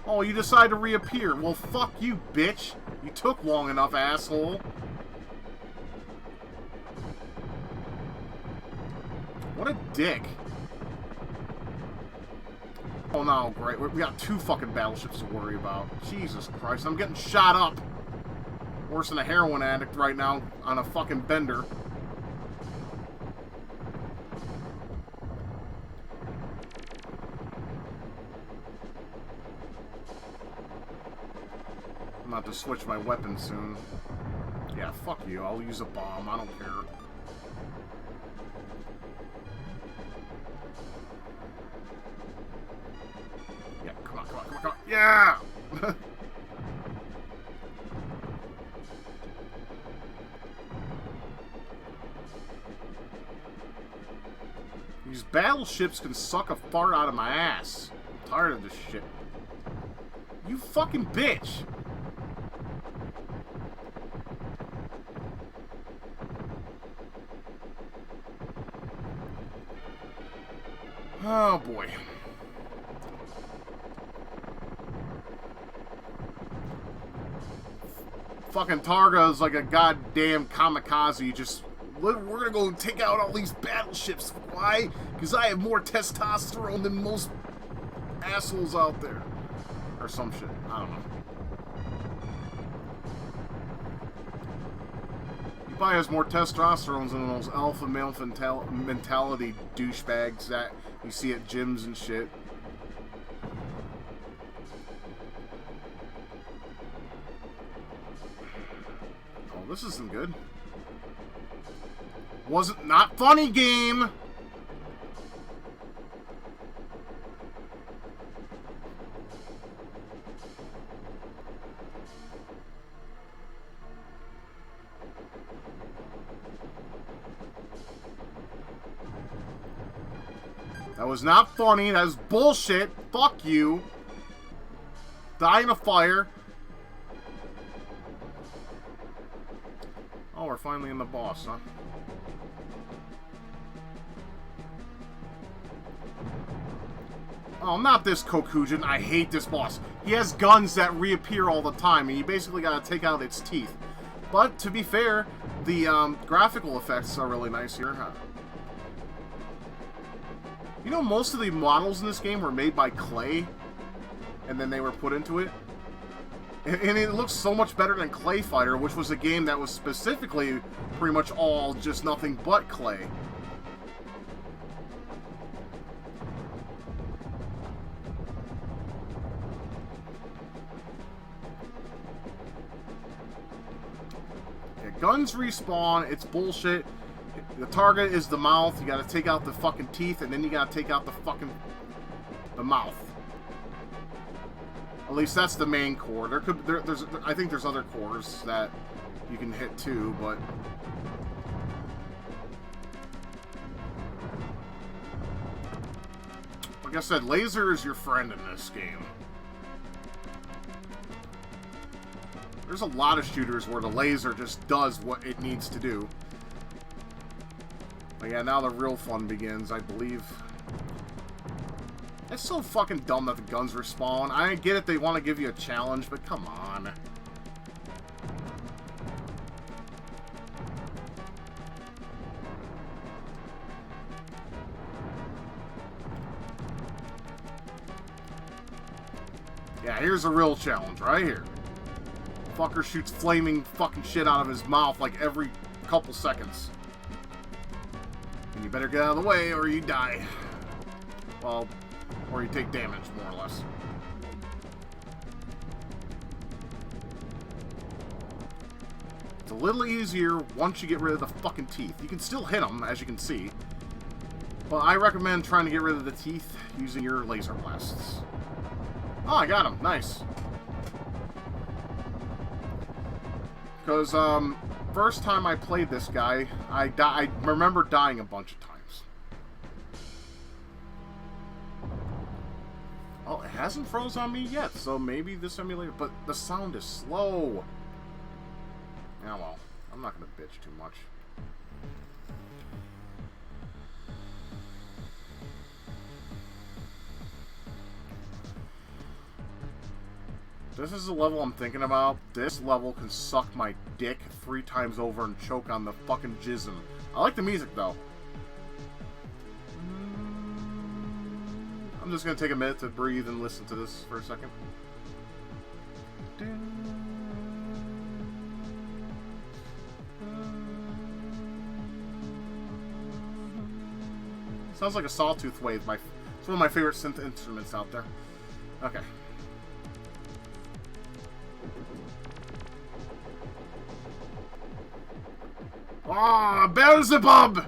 Oh, you decide to reappear. Well, fuck you, bitch. You took long enough, asshole. What a dick. Oh no, great. We got 2 fucking battleships to worry about. Jesus Christ, I'm getting shot up. Worse than a heroin addict right now on a fucking bender. I'm about to switch my weapon soon. Yeah, fuck you. I'll use a bomb. I don't care. Yeah, come on, come on, come on, come on. Yeah! These battleships can suck a fart out of my ass. I'm tired of this shit. You fucking bitch! Oh boy. Fucking Targa is like a goddamn kamikaze. Just, we're gonna go take out all these battleships. Why? Because I have more testosterone than most assholes out there. Or some shit. I don't know. He probably has more testosterone than those alpha male mentality douchebags that you see at gyms and shit. Oh, this isn't good. Wasn't not funny, game! That was not funny. That was bullshit. Fuck you. Die in a fire. Oh, we're finally in the boss, huh? Oh, not this Kokujin. I hate this boss. He has guns that reappear all the time, and you basically gotta take out its teeth. But, to be fair, the graphical effects are really nice here, huh? You know, most of the models in this game were made by clay, and then they were put into it. And it looks so much better than Clay Fighter, which was a game that was specifically pretty much all just nothing but clay. Yeah, guns respawn, it's bullshit. The target is the mouth. You gotta take out the fucking teeth, and then you gotta take out the mouth. At least that's the main core. I think there's other cores that you can hit too, but like I said, laser is your friend in this game. There's a lot of shooters where the laser just does what it needs to do. But yeah, now the real fun begins, I believe. It's so fucking dumb that the guns respawn. I get it, they want to give you a challenge, but come on. Yeah, here's a real challenge right here. Fucker shoots flaming fucking shit out of his mouth like every couple seconds. And you better get out of the way or you die. Well, or you take damage, more or less. It's a little easier once you get rid of the fucking teeth. You can still hit them, as you can see. But I recommend trying to get rid of the teeth using your laser blasts. Oh, I got him. Nice. Because, first time I played this guy, I remember dying a bunch of times. Oh, it hasn't froze on me yet, so maybe this emulator... But the sound is slow. Yeah, well, I'm not going to bitch too much. This is the level I'm thinking about. This level can suck my dick 3 times over and choke on the fucking jism. I like the music, though. I'm just going to take a minute to breathe and listen to this for a second. Sounds like a sawtooth wave. It's one of my favorite synth instruments out there. Okay. Ah, Beelzebub!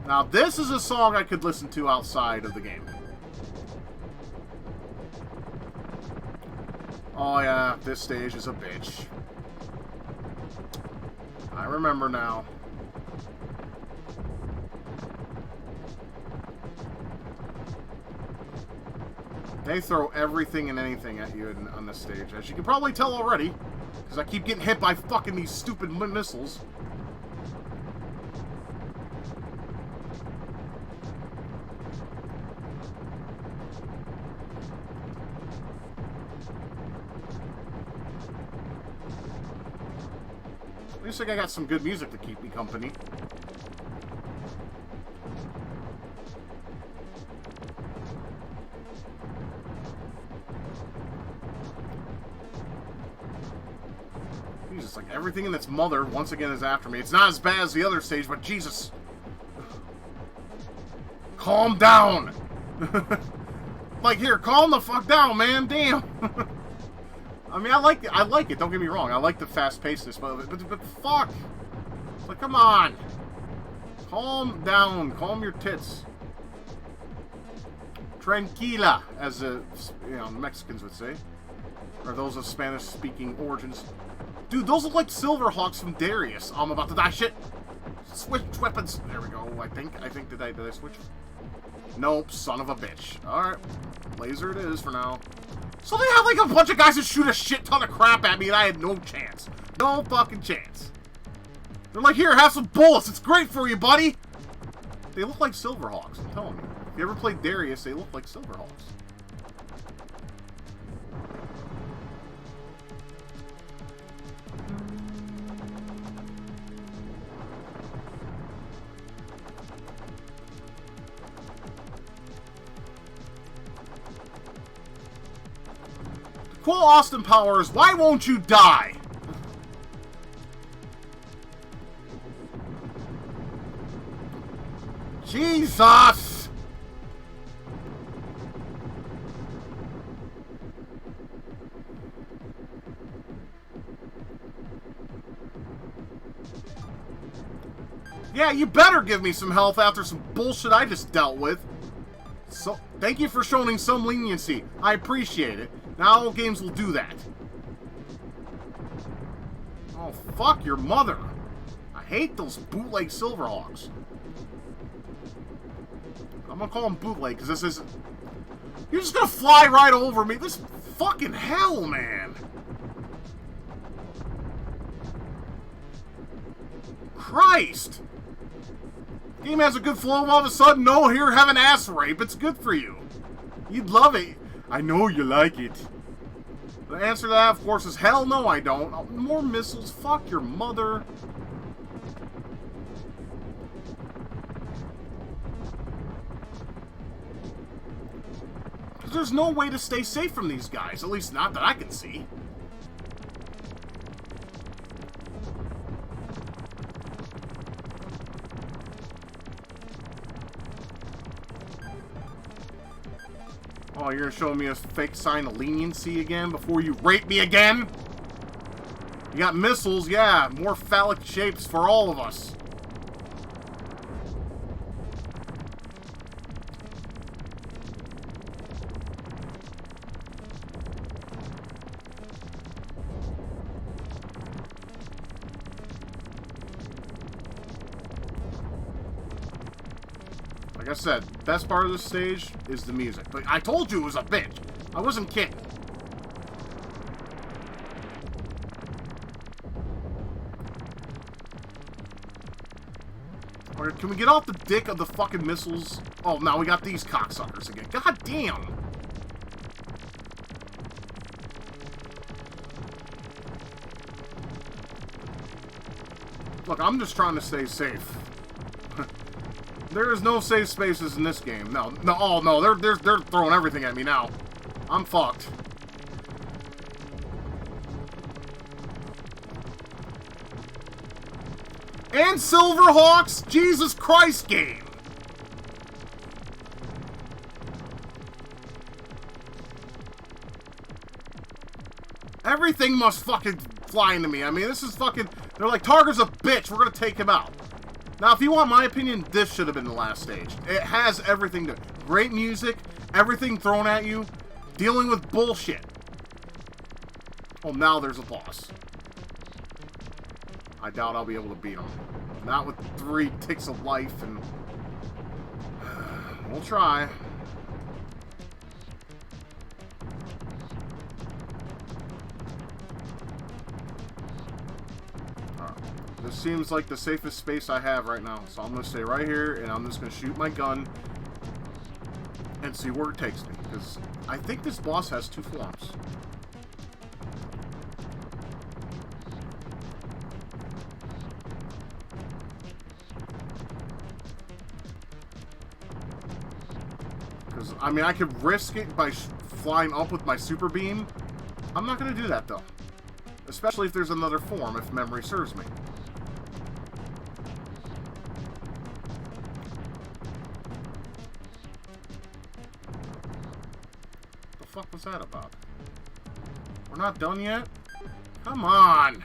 Now, this is a song I could listen to outside of the game. Oh yeah, this stage is a bitch. I remember now. They throw everything and anything at you on this stage, as you can probably tell already, because I keep getting hit by fucking these stupid missiles. At least I got some good music to keep me company. Jesus, like everything in its mother once again is after me. It's not as bad as the other stage, but Jesus. Calm down! Like, here, calm the fuck down, man. Damn. I mean, I like it. Don't get me wrong. I like the fast-pacedness of it, but fuck. Like, come on. Calm down. Calm your tits. Tranquila, as the Mexicans would say, or those of Spanish-speaking origins. Dude, those look like Silverhawks from Darius. I'm about to die. Shit. Switch weapons. There we go. I think did I switch? Nope. Son of a bitch. All right. Laser it is for now. So they have like a bunch of guys that shoot a shit ton of crap at me and I had no chance. No fucking chance. They're like, here, have some bullets. It's great for you, buddy. They look like Silverhawks, I'm telling you. If you ever played Darius, they look like Silverhawks. Quote Austin Powers, why won't you die? Jesus! Yeah, you better give me some health after some bullshit I just dealt with. So, thank you for showing some leniency. I appreciate it. Now all games will do that. Oh, fuck your mother. I hate those bootleg Silverhawks. I'm gonna call them bootleg, because this isn't... You're just gonna fly right over me. This fucking hell, man. Christ. Game has a good flow, all of a sudden, no, here, have an ass rape. It's good for you. You'd love it. I know you like it. The answer to that, of course, is hell no, I don't. Oh, more missiles. Fuck your mother. Because there's no way to stay safe from these guys. At least not that I can see. Oh, you're gonna show me a fake sign of leniency again before you rape me again? You got missiles, yeah. More phallic shapes for all of us. Like I said, best part of this stage is the music. But I told you it was a bitch. I wasn't kidding. Or can we get off the dick of the fucking missiles? Oh, now we got these cocksuckers again. God damn. Look, I'm just trying to stay safe. There is no safe spaces in this game. No, oh no, they're throwing everything at me now. I'm fucked. And Silverhawks, Jesus Christ game. Everything must fucking fly into me. I mean, this is fucking... They're like, Targa's a bitch. We're gonna take him out. Now, if you want my opinion, this should have been the last stage. It has everything to... Great music, everything thrown at you, dealing with bullshit. Oh, now there's a boss. I doubt I'll be able to beat him. Not with 3 ticks of life, and... We'll try. This seems like the safest space I have right now. So I'm going to stay right here, and I'm just going to shoot my gun and see where it takes me. Because I think this boss has 2 forms. Because, I mean, I could risk it by flying up with my super beam. I'm not going to do that, though. Especially if there's another form, if memory serves me. What was that about? We're not done yet? Come on!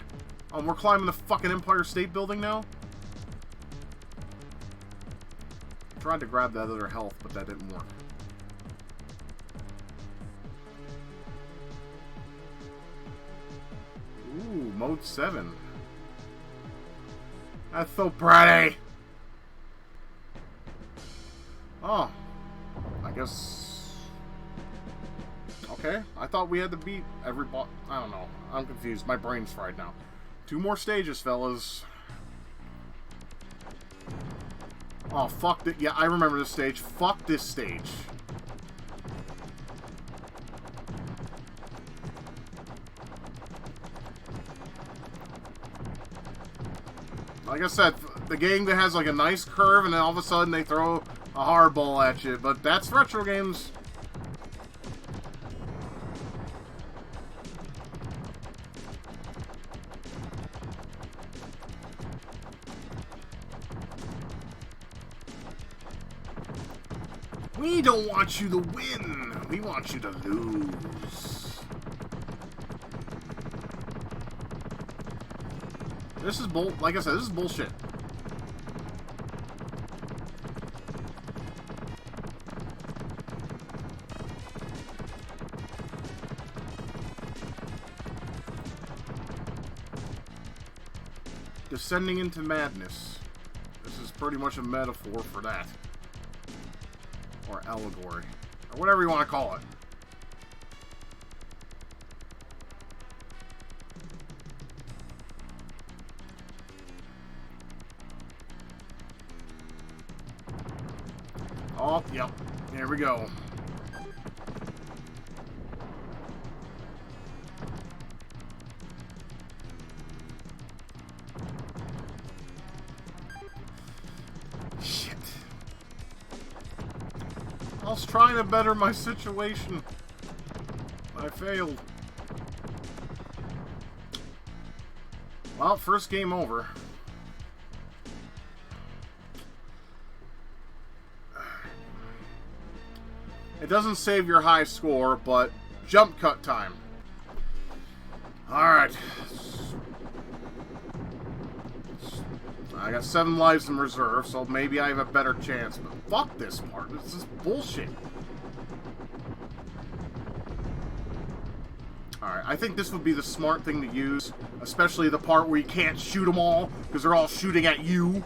Oh, we're climbing the fucking Empire State Building now? I tried to grab that other health, but that didn't work. Ooh, Mode 7. That's so pretty! Oh. I guess... Okay, I thought we had to beat every boss. I don't know. I'm confused. My brain's fried now. 2 more stages, fellas. Oh, fuck it. Yeah, I remember this stage. Fuck this stage. Like I said, the game that has like a nice curve and then all of a sudden they throw a hardball at you. But that's retro games. We don't want you to win. We want you to lose. This is like I said, this is bullshit. Descending into madness. This is pretty much a metaphor for that. Or allegory. Or whatever you want to call it. Oh, yep. Here we go. Shit. I was trying to better my situation. I failed. Well, first game over. It doesn't save your high score, but jump cut time. Alright. I got 7 lives in reserve, so maybe I have a better chance. But fuck this part. This is bullshit. Alright, I think this would be the smart thing to use. Especially the part where you can't shoot them all, because they're all shooting at you.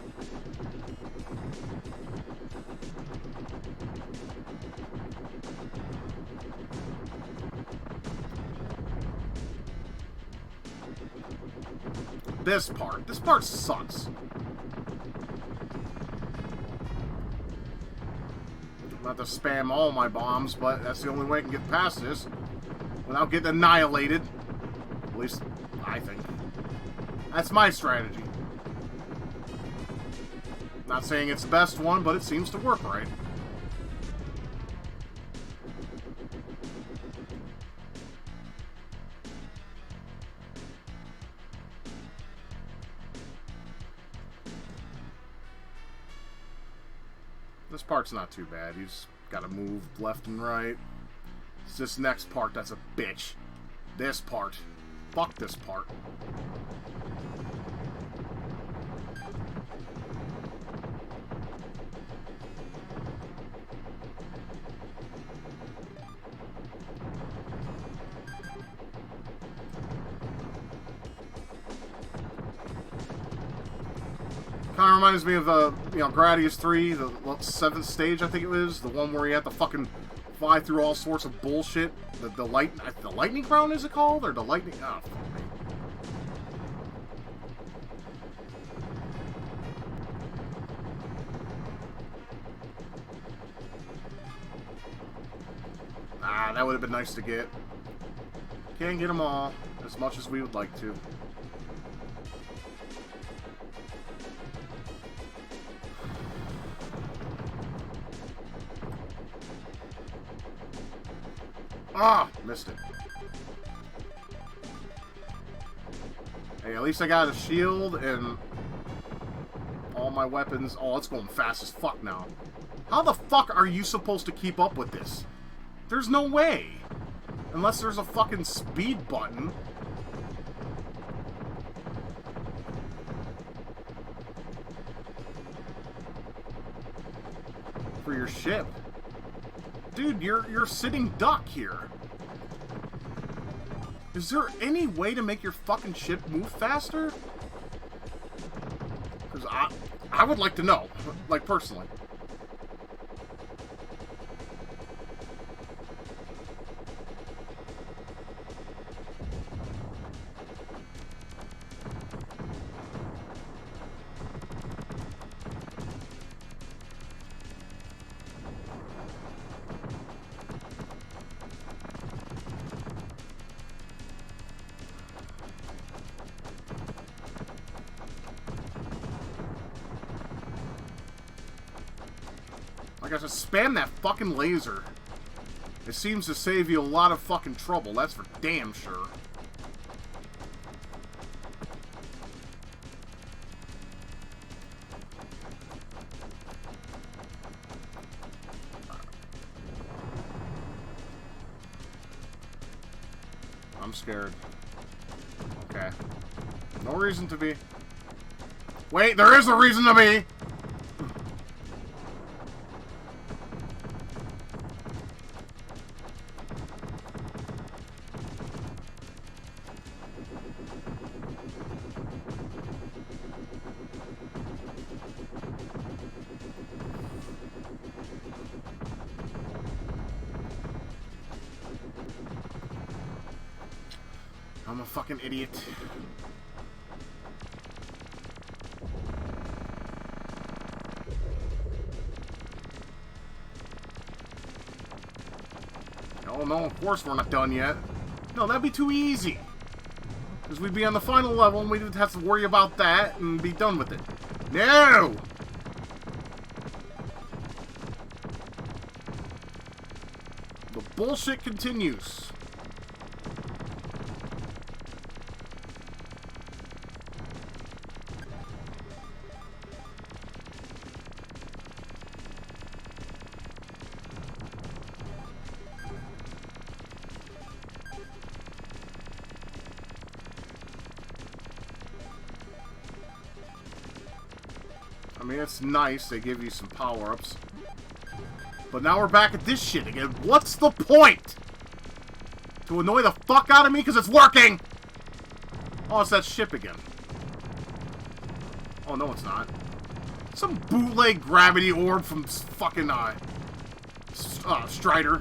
This part sucks. Not to spam all my bombs, but that's the only way I can get past this without getting annihilated. At least, I think. That's my strategy. Not saying it's the best one, but it seems to work right. This part's not too bad. You just gotta move left and right. It's this next part that's a bitch. This part. fuck this part. Kind of reminds me of Gradius 3, the 7th stage, I think it was, the one where you have to fucking fly through all sorts of bullshit. The lightning crown, is it called, or the lightning? Oh, fuck me. Ah, that would have been nice to get. Can't get them all as much as we would like to. Ah! Missed it. Hey, at least I got a shield and all my weapons. Oh, it's going fast as fuck now. How the fuck are you supposed to keep up with this? There's no way. Unless there's a fucking speed button. For your ship. Dude, you're sitting duck here. Is there any way to make your fucking ship move faster? Because I would like to know, like, personally. Like I said, spam that fucking laser. It seems to save you a lot of fucking trouble, that's for damn sure. I'm scared. Okay. No reason to be. Wait, there is a reason to be! I'm a fucking idiot. Oh no, of course we're not done yet. No, that'd be too easy. Because we'd be on the final level and we'd have to worry about that and be done with it. No! The bullshit continues. I mean, it's nice, they give you some power-ups. But now we're back at this shit again. What's the point? To annoy the fuck out of me because it's working! Oh, it's that ship again. Oh, no, it's not. Some bootleg gravity orb from fucking, Strider.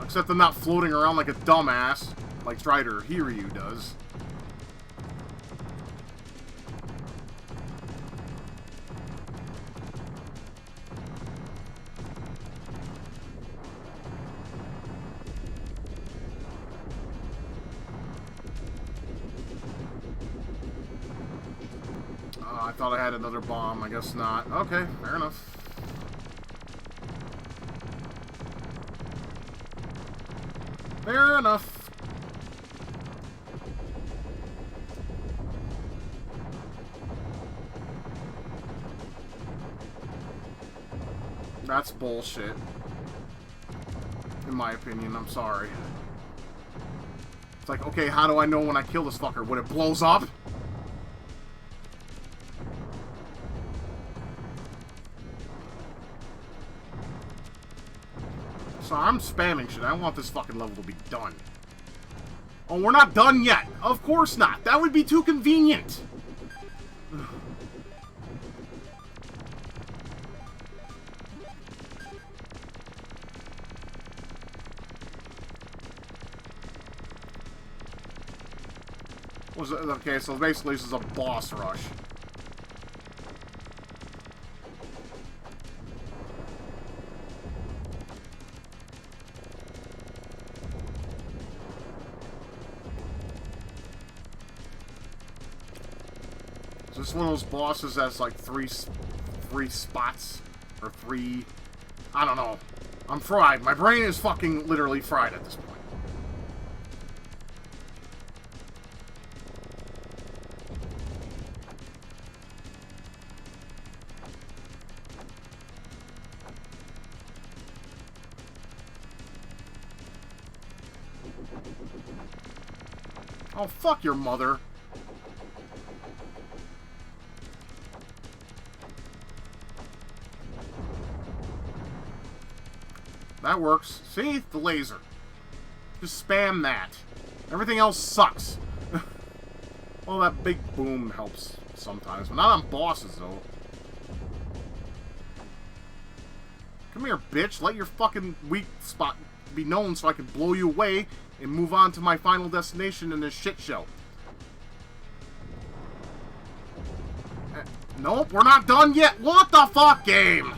Except I'm not floating around like a dumbass, like Strider Hiryu does. I thought I had another bomb. I guess not. Okay, fair enough. Fair enough. bullshit. In my opinion, I'm sorry. It's like, okay, how do I know when I kill this fucker? When it blows up? So I'm spamming shit. I want this fucking level to be done. Oh, we're not done yet. Of course not. That would be too convenient. Okay, so basically this is a boss rush. Is this one of those bosses that's like three spots? Or three... I don't know. I'm fried. My brain is fucking literally fried at this point. Oh, fuck your mother. That works. See? The laser. Just spam that. Everything else sucks. Well, that big boom helps sometimes. But not on bosses, though. Come here, bitch. Let your fucking weak spot be known so I can blow you away and move on to my final destination in this shit show. Nope, we're not done yet. What the fuck, game?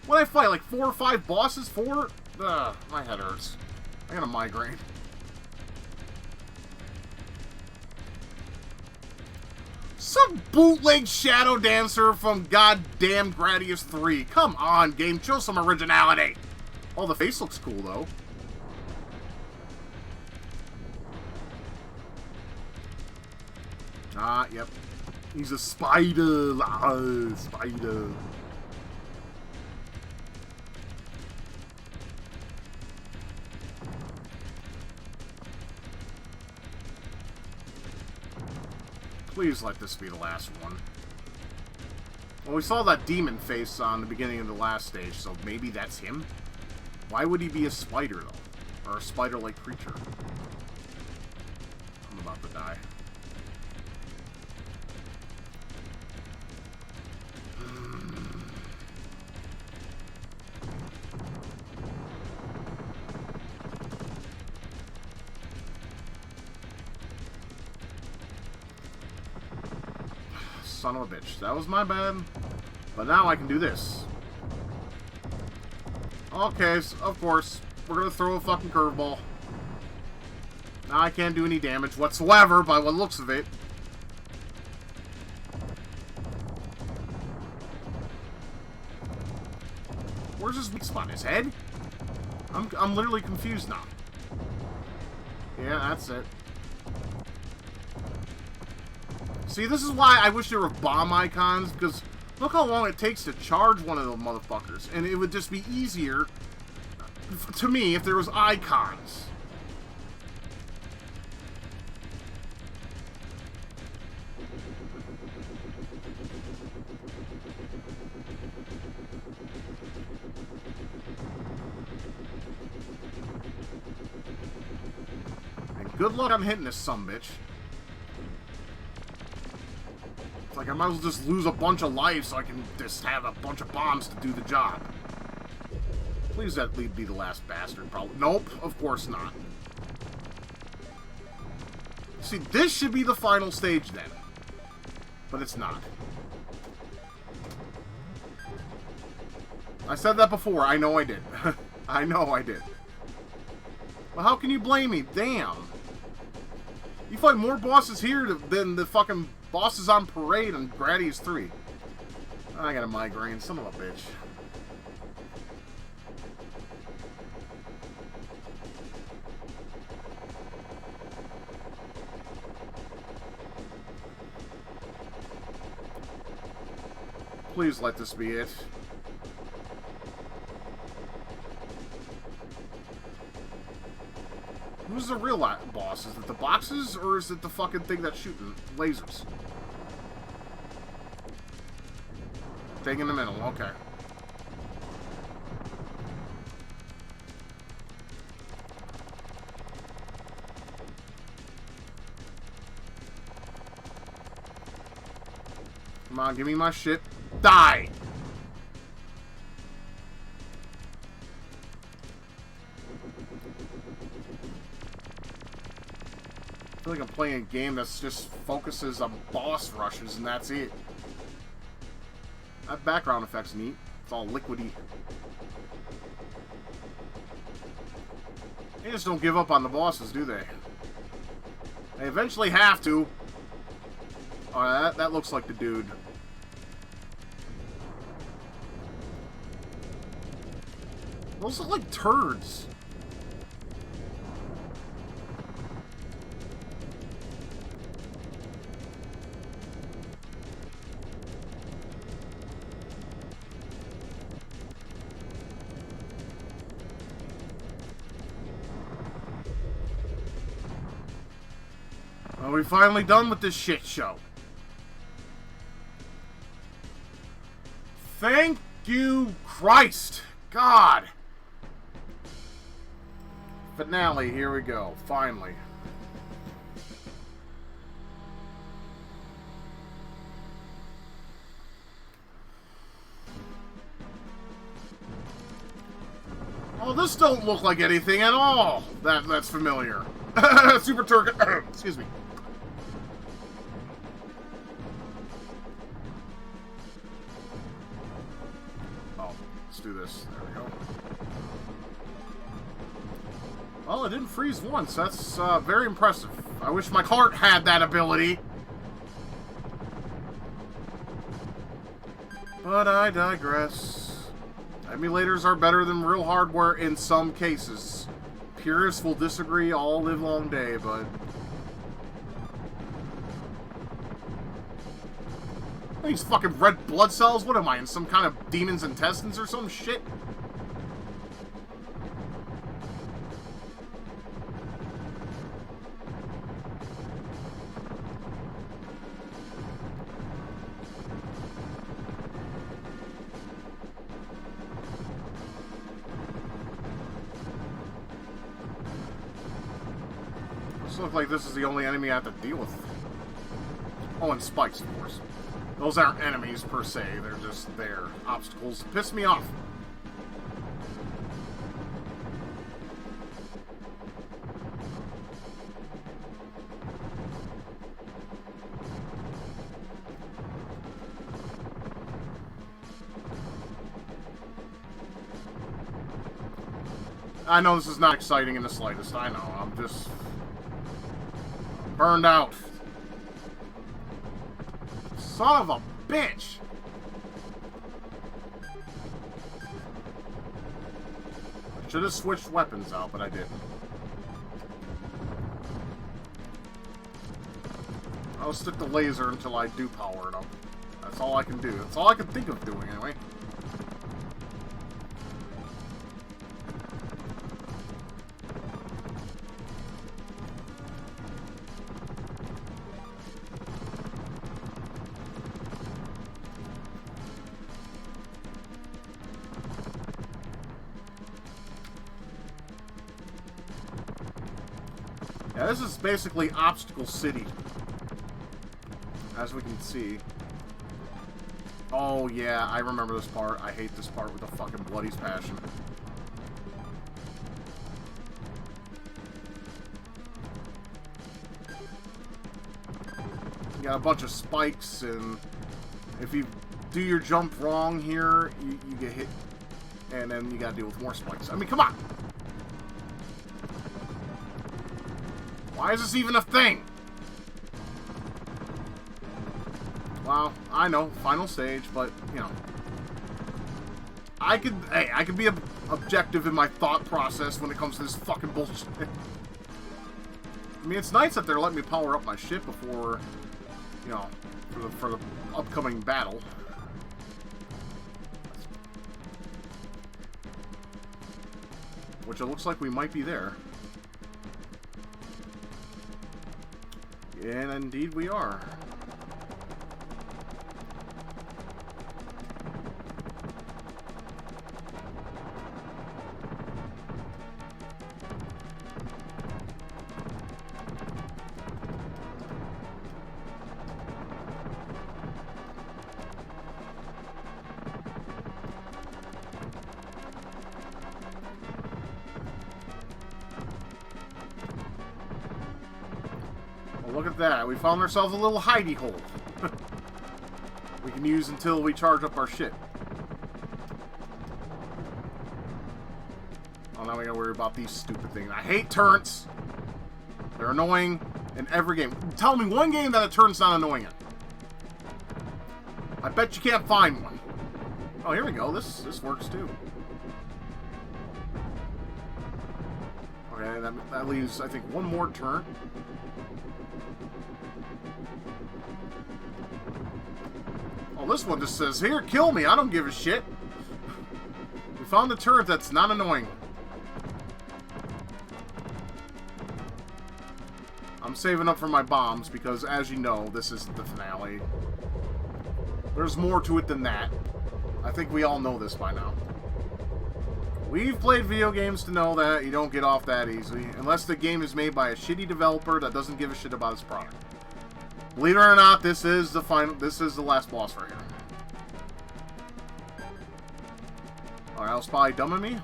What did I fight? Like 4 or 5 bosses? 4? Ugh, my head hurts. I got a migraine. Some bootleg Shadow Dancer from goddamn Gradius 3. Come on, game. Show some originality. Oh, the face looks cool, though. Ah, yep. He's a spider. Ah, spider. Please let this be the last one. Well, we saw that demon face on the beginning of the last stage, so maybe that's him? Why would he be a spider, though? Or a spider-like creature? I'm about to die. Son of a bitch. That was my bad. But now I can do this. Okay, so of course. We're gonna throw a fucking curveball. Now I can't do any damage whatsoever by what looks of it. Where's his weak spot? His head? I'm literally confused now. Yeah, that's it. See, this is why I wish there were bomb icons, because look how long it takes to charge one of those motherfuckers. And it would just be easier, to me, if there was icons. And good luck on hitting this sumbitch. Like, I might as well just lose a bunch of life so I can just have a bunch of bombs to do the job. Please that lead be the last bastard, probably. Nope, of course not. See, this should be the final stage then. But it's not. I said that before. I know I did. I know I did. Well, how can you blame me? Damn. You fight more bosses here than the fucking bosses on parade on Gradius 3. I got a migraine, son of a bitch. Please let this be it. Who's the real boss? Is it the boxes, or is it the fucking thing that's shooting lasers? Thing in the middle, okay. Come on, give me my shit. Die! I feel like I'm playing a game that just focuses on boss rushes and that's it. That background effect's neat. It's all liquidy. They just don't give up on the bosses, do they? They eventually have to. Oh, that looks like the dude. Those look like turds. Are we finally done with this shit show? Thank you, Christ! God! Finale, here we go. Finally. Oh, this don't look like anything at all. That's familiar. Super Targa. Excuse me. Oh, let's do this. There we go. Well, it didn't freeze once. That's very impressive. I wish my cart had that ability. But I digress. Emulators are better than real hardware in some cases. Purists will disagree all live long day, but... These fucking red blood cells? What am I, in some kind of demon's intestines or some shit? Looks like this is the only enemy I have to deal with. Oh, and spikes, of course. Those aren't enemies, per se. They're just there. Obstacles piss me off. I know this is not exciting in the slightest. I know. I'm just... burned out. Son of a bitch! Should have switched weapons out, but I didn't. I'll stick the laser until I do power it up. That's all I can do. That's all I can think of doing, anyway. Yeah, this is basically Obstacle City, as we can see. Oh yeah, I remember this part. I hate this part with a fucking bloody passion. You got a bunch of spikes, and if you do your jump wrong here, you get hit, and then you gotta deal with more spikes. I mean, come on! Why is this even a thing? Well, I know, final stage, but, you know. I could be objective in my thought process when it comes to this fucking bullshit. I mean, it's nice that they're letting me power up my shit before, you know, for the upcoming battle. which it looks like we might be there. And indeed we are. Look at that. We found ourselves a little hidey hole. We can use until we charge up our shit. Oh, now we gotta worry about these stupid things. I hate turrets. They're annoying in every game. Tell me one game that a turret's not annoying in. I bet you can't find one. Oh, here we go. This works too. Okay, that leaves, I think, one more turret. Oh, this one just says, here, kill me. I don't give a shit. We found a turret that's not annoying. I'm saving up for my bombs because, as you know, this is the finale. There's more to it than that. I think we all know this by now. We've played video games to know that you don't get off that easily, unless the game is made by a shitty developer that doesn't give a shit about its product. Believe it or not, this is the final. This is the last boss right here. Alright, that was probably dumb of me.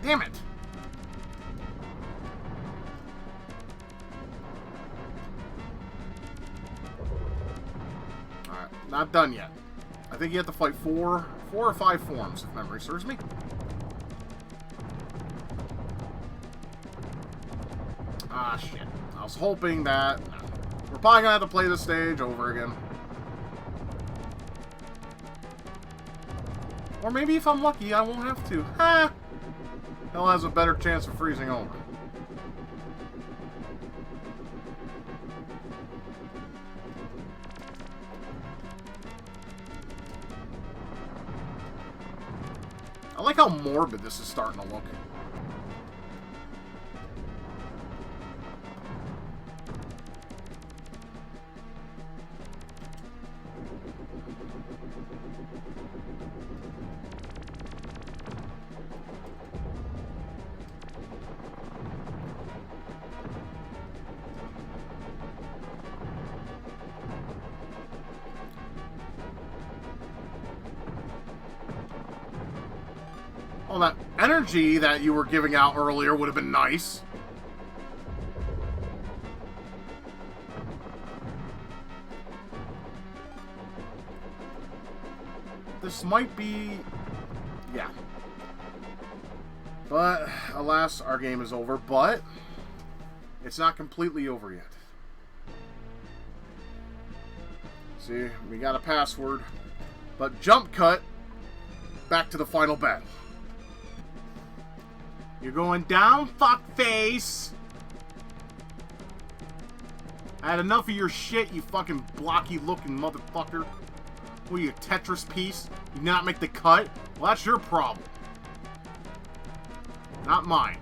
Damn it! Alright, not done yet. I think you have to fight four or five forms, if memory serves me. Ah, shit. I was hoping that... We're probably gonna have to play this stage over again. Or maybe if I'm lucky, I won't have to. Ha! Hell has a better chance of freezing over. I like how morbid this is starting to look. Well, that energy that you were giving out earlier would have been nice. This might be... yeah. But, alas, our game is over. But, it's not completely over yet. See, we got a password. But jump cut back to the final battle. You're going down, fuckface! I had enough of your shit, you fucking blocky-looking motherfucker. What are you, a Tetris piece? You did not make the cut? Well, that's your problem. Not mine.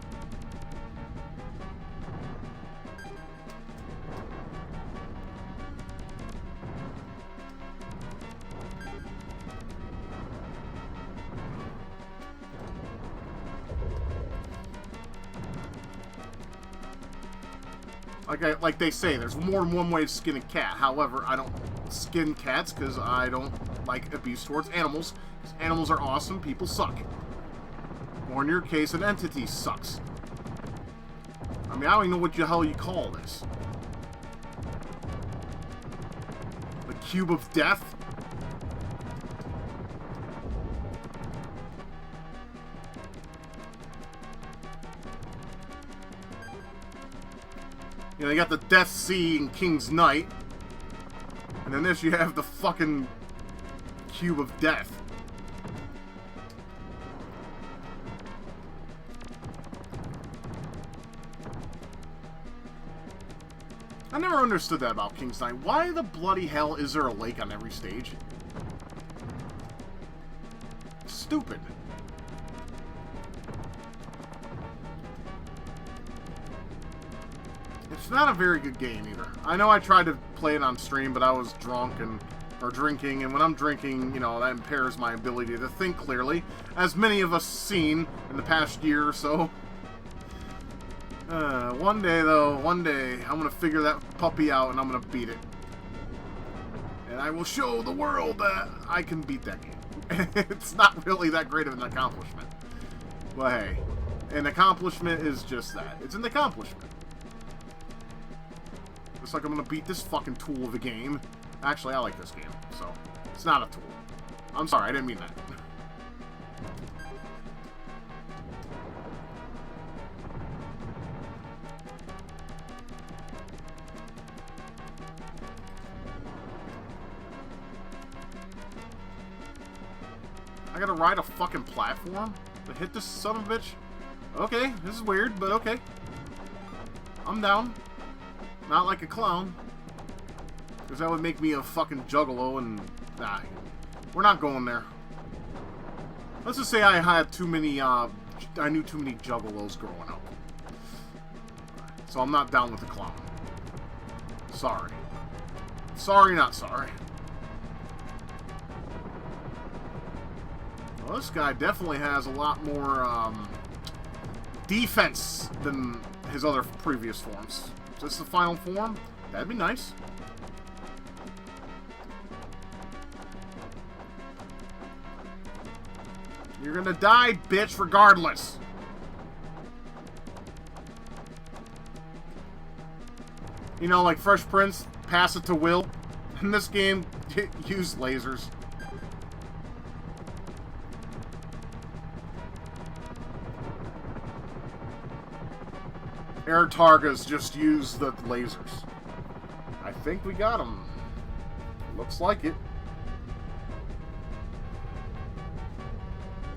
Like they say, there's more than one way to skin a cat. However, I don't skin cats because I don't like abuse towards animals. Animals are awesome, people suck. Or in your case, an entity sucks. I mean, I don't even know what the hell you call this. The cube of death? You know, you got the Death Sea and King's Knight. And then this, you have the fucking Cube of Death. I never understood that about King's Knight. Why the bloody hell is there a lake on every stage? Stupid. It's not a very good game either. I know I tried to play it on stream, but I was drunk or drinking, and when I'm drinking, you know, that impairs my ability to think clearly, as many of us seen in the past year or so. One day, though, I'm gonna figure that puppy out, and I'm gonna beat it. And I will show the world that I can beat that game. It's not really that great of an accomplishment. But hey, an accomplishment is just that. It's an accomplishment. It's like I'm gonna beat this fucking tool of a game. Actually, I like this game, so it's not a tool. I'm sorry, I didn't mean that. I gotta ride a fucking platform to hit this son of a bitch? Okay, this is weird, but okay. I'm down. Not like a clown. Because that would make me a fucking juggalo, and... Nah, we're not going there. Let's just say I had too many, I knew too many juggalos growing up. So I'm not down with the clown. Sorry. Sorry, not sorry. Well, this guy definitely has a lot more, defense than his other previous forms. Is this the final form? That'd be nice. You're gonna die, bitch, regardless. You know, like Fresh Prince, pass it to Will. In this game, use lasers. Air Targas just use the lasers. I think we got him. Looks like it.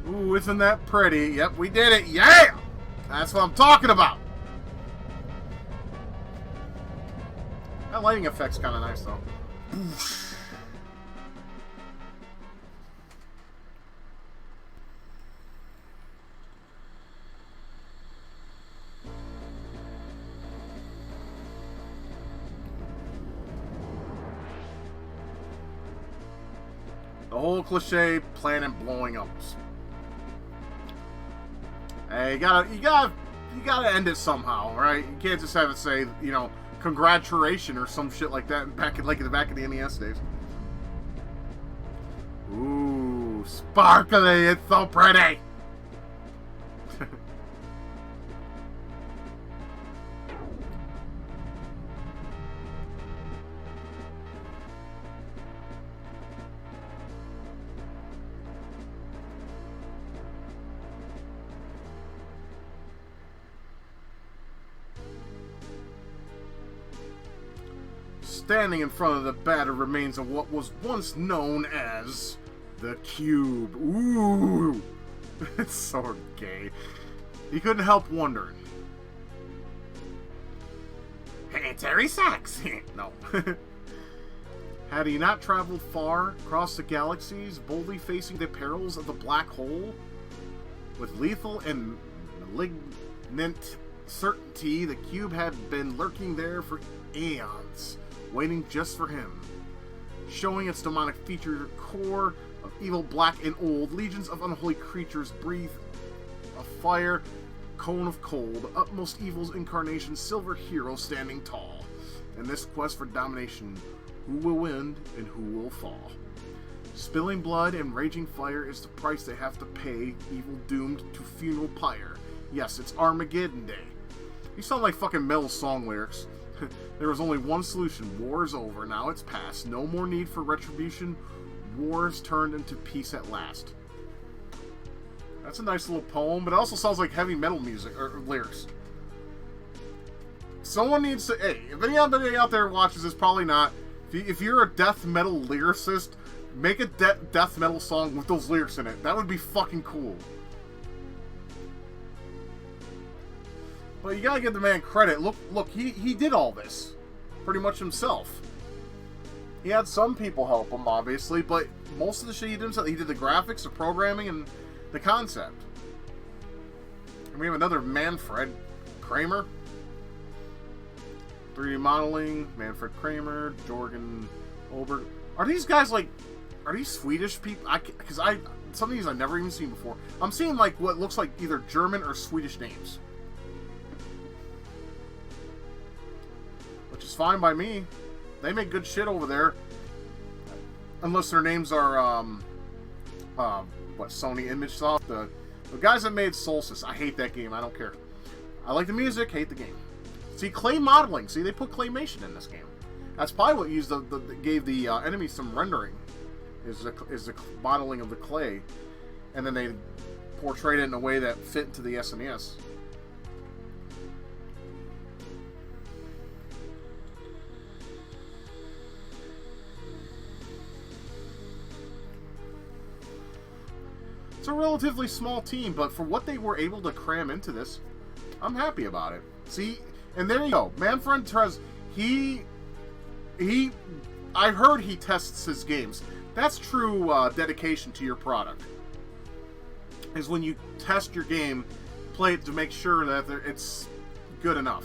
Ooh, isn't that pretty? Yep, we did it. Yeah! That's what I'm talking about. That lighting effect's kind of nice, though. The whole cliche planet blowing up. Hey, you gotta end it somehow, right? You can't just have it say, you know, congratulations or some shit like that back in the back of the NES days. Ooh, sparkly! It's so pretty. Standing in front of the battered remains of what was once known as the Cube. Ooh! It's so gay. He couldn't help wondering. Hey, Terry Sachs! No. Had he not traveled far across the galaxies, boldly facing the perils of the black hole? With lethal and malignant certainty, the Cube had been lurking there for aeons, waiting just for him. Showing its demonic feature core of evil black and old, legions of unholy creatures breathe a fire, cone of cold, utmost evil's incarnation, silver hero standing tall. In this quest for domination, who will win and who will fall? Spilling blood and raging fire is the price they have to pay, evil doomed to funeral pyre. Yes, it's Armageddon Day. You sound like fucking metal song lyrics. There was only one solution. War is over. Now it's past. No more need for retribution. War is turned into peace at last. That's a nice little poem, but it also sounds like heavy metal music, or lyrics. Someone needs to... Hey, if anybody out there watches this, probably not. If you're a death metal lyricist, make a death metal song with those lyrics in it. That would be fucking cool. But you gotta give the man credit. Look, he did all this. pretty much himself. He had some people help him, obviously, but most of the shit he did himself. He did the graphics, the programming, and the concept. And we have another Manfred Kramer. 3D modeling, Manfred Kramer, Jorgen Ober. Are these guys like, are these Swedish people? Because some of these I've never even seen before. I'm seeing like what looks like either German or Swedish names. Which is fine by me. They make good shit over there. Unless their names are, what, Sony ImageSoft? The guys that made Solstice. I hate that game. I don't care. I like the music, hate the game. See, clay modeling. See, they put claymation in this game. That's probably what used gave the enemies some rendering. Is the modeling of the clay. And then they portrayed it in a way that fit into the SNES. It's a relatively small team, but for what they were able to cram into this, I'm happy about it. See, and there you go. Manfred Trenz, I heard he tests his games. That's true dedication to your product. Is when you test your game, play it to make sure that it's good enough.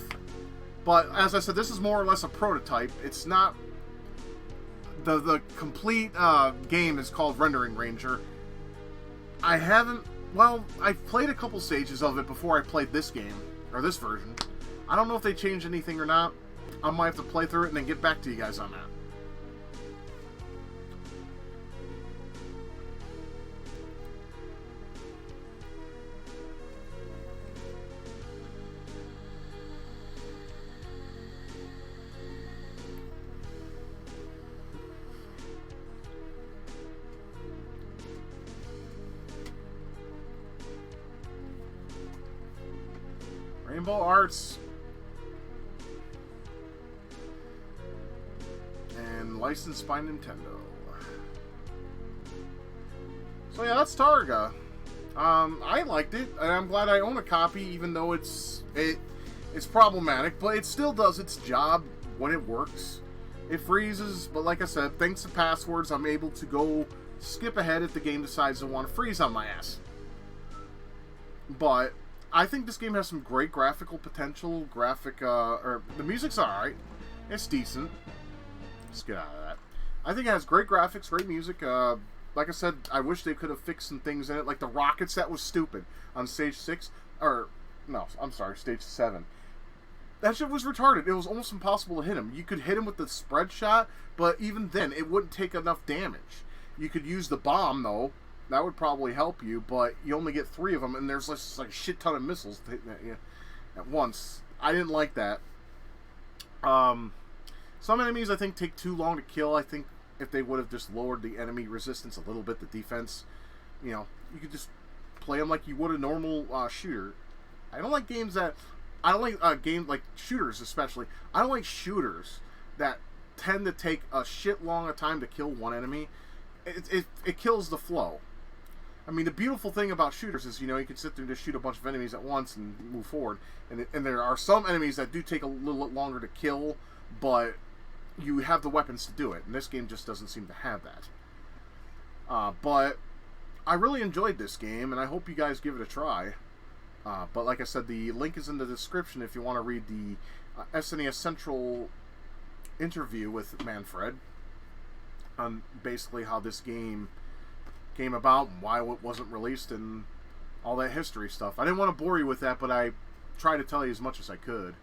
But as I said, this is more or less a prototype. It's not the complete game is called Rendering Ranger. I've played a couple stages of it before I played this game, or this version. I don't know if they changed anything or not. I might have to play through it and then get back to you guys on that. Rainbow Arts and licensed by Nintendo. So yeah, that's Targa. I liked it, and I'm glad I own a copy, even though it's problematic, but it still does its job when it works. It freezes, but like I said, thanks to passwords, I'm able to go skip ahead if the game decides to want to freeze on my ass. But I think this game has some great graphical potential. The music's alright. It's decent. Let's get out of that. I think it has great graphics, great music. Like I said, I wish they could have fixed some things in it. Like the rockets, that was stupid. On stage 6, or, no, I'm sorry, stage 7. That shit was retarded. It was almost impossible to hit him. You could hit him with the spread shot, but even then, it wouldn't take enough damage. You could use the bomb, though. That would probably help you, but you only get 3 of them, and there's like a shit ton of missiles hitting at you at once. I didn't like that. Some enemies, I think, take too long to kill. I think if they would have just lowered the enemy resistance a little bit, the defense, you could just play them like you would a normal shooter. I don't like games that... I don't like games like shooters, especially. I don't like shooters that tend to take a shit long a time to kill one enemy. It kills the flow. I mean, the beautiful thing about shooters is, you can sit there and just shoot a bunch of enemies at once and move forward. And there are some enemies that do take a little longer to kill, but you have the weapons to do it. And this game just doesn't seem to have that. But I really enjoyed this game, and I hope you guys give it a try. But like I said, the link is in the description if you want to read the SNES Central interview with Manfred on basically how this game came about and why it wasn't released and all that history stuff. I didn't want to bore you with that, but I tried to tell you as much as I could.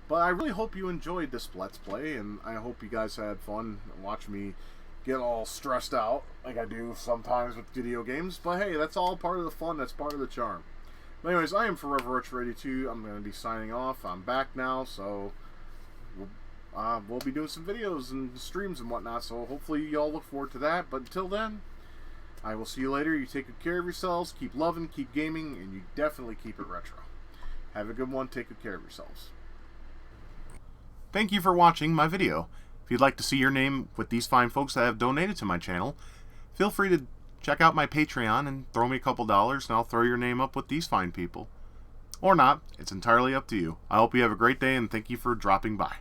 But I really hope you enjoyed this Let's Play, and I hope you guys had fun watching me get all stressed out like I do sometimes with video games. But hey, that's all part of the fun. That's part of the charm. But anyways, I am Forever Rich 82. I'm going to be signing off. I'm back now, so we'll be doing some videos and streams and whatnot, so hopefully y'all look forward to that. But until then, I will see you later. You take good care of yourselves, keep loving, keep gaming, and you definitely keep it retro. Have a good one. Take good care of yourselves. Thank you for watching my video. If you'd like to see your name with these fine folks that have donated to my channel, feel free to check out my Patreon and throw me a couple dollars, and I'll throw your name up with these fine people. Or not. It's entirely up to you. I hope you have a great day, and thank you for dropping by.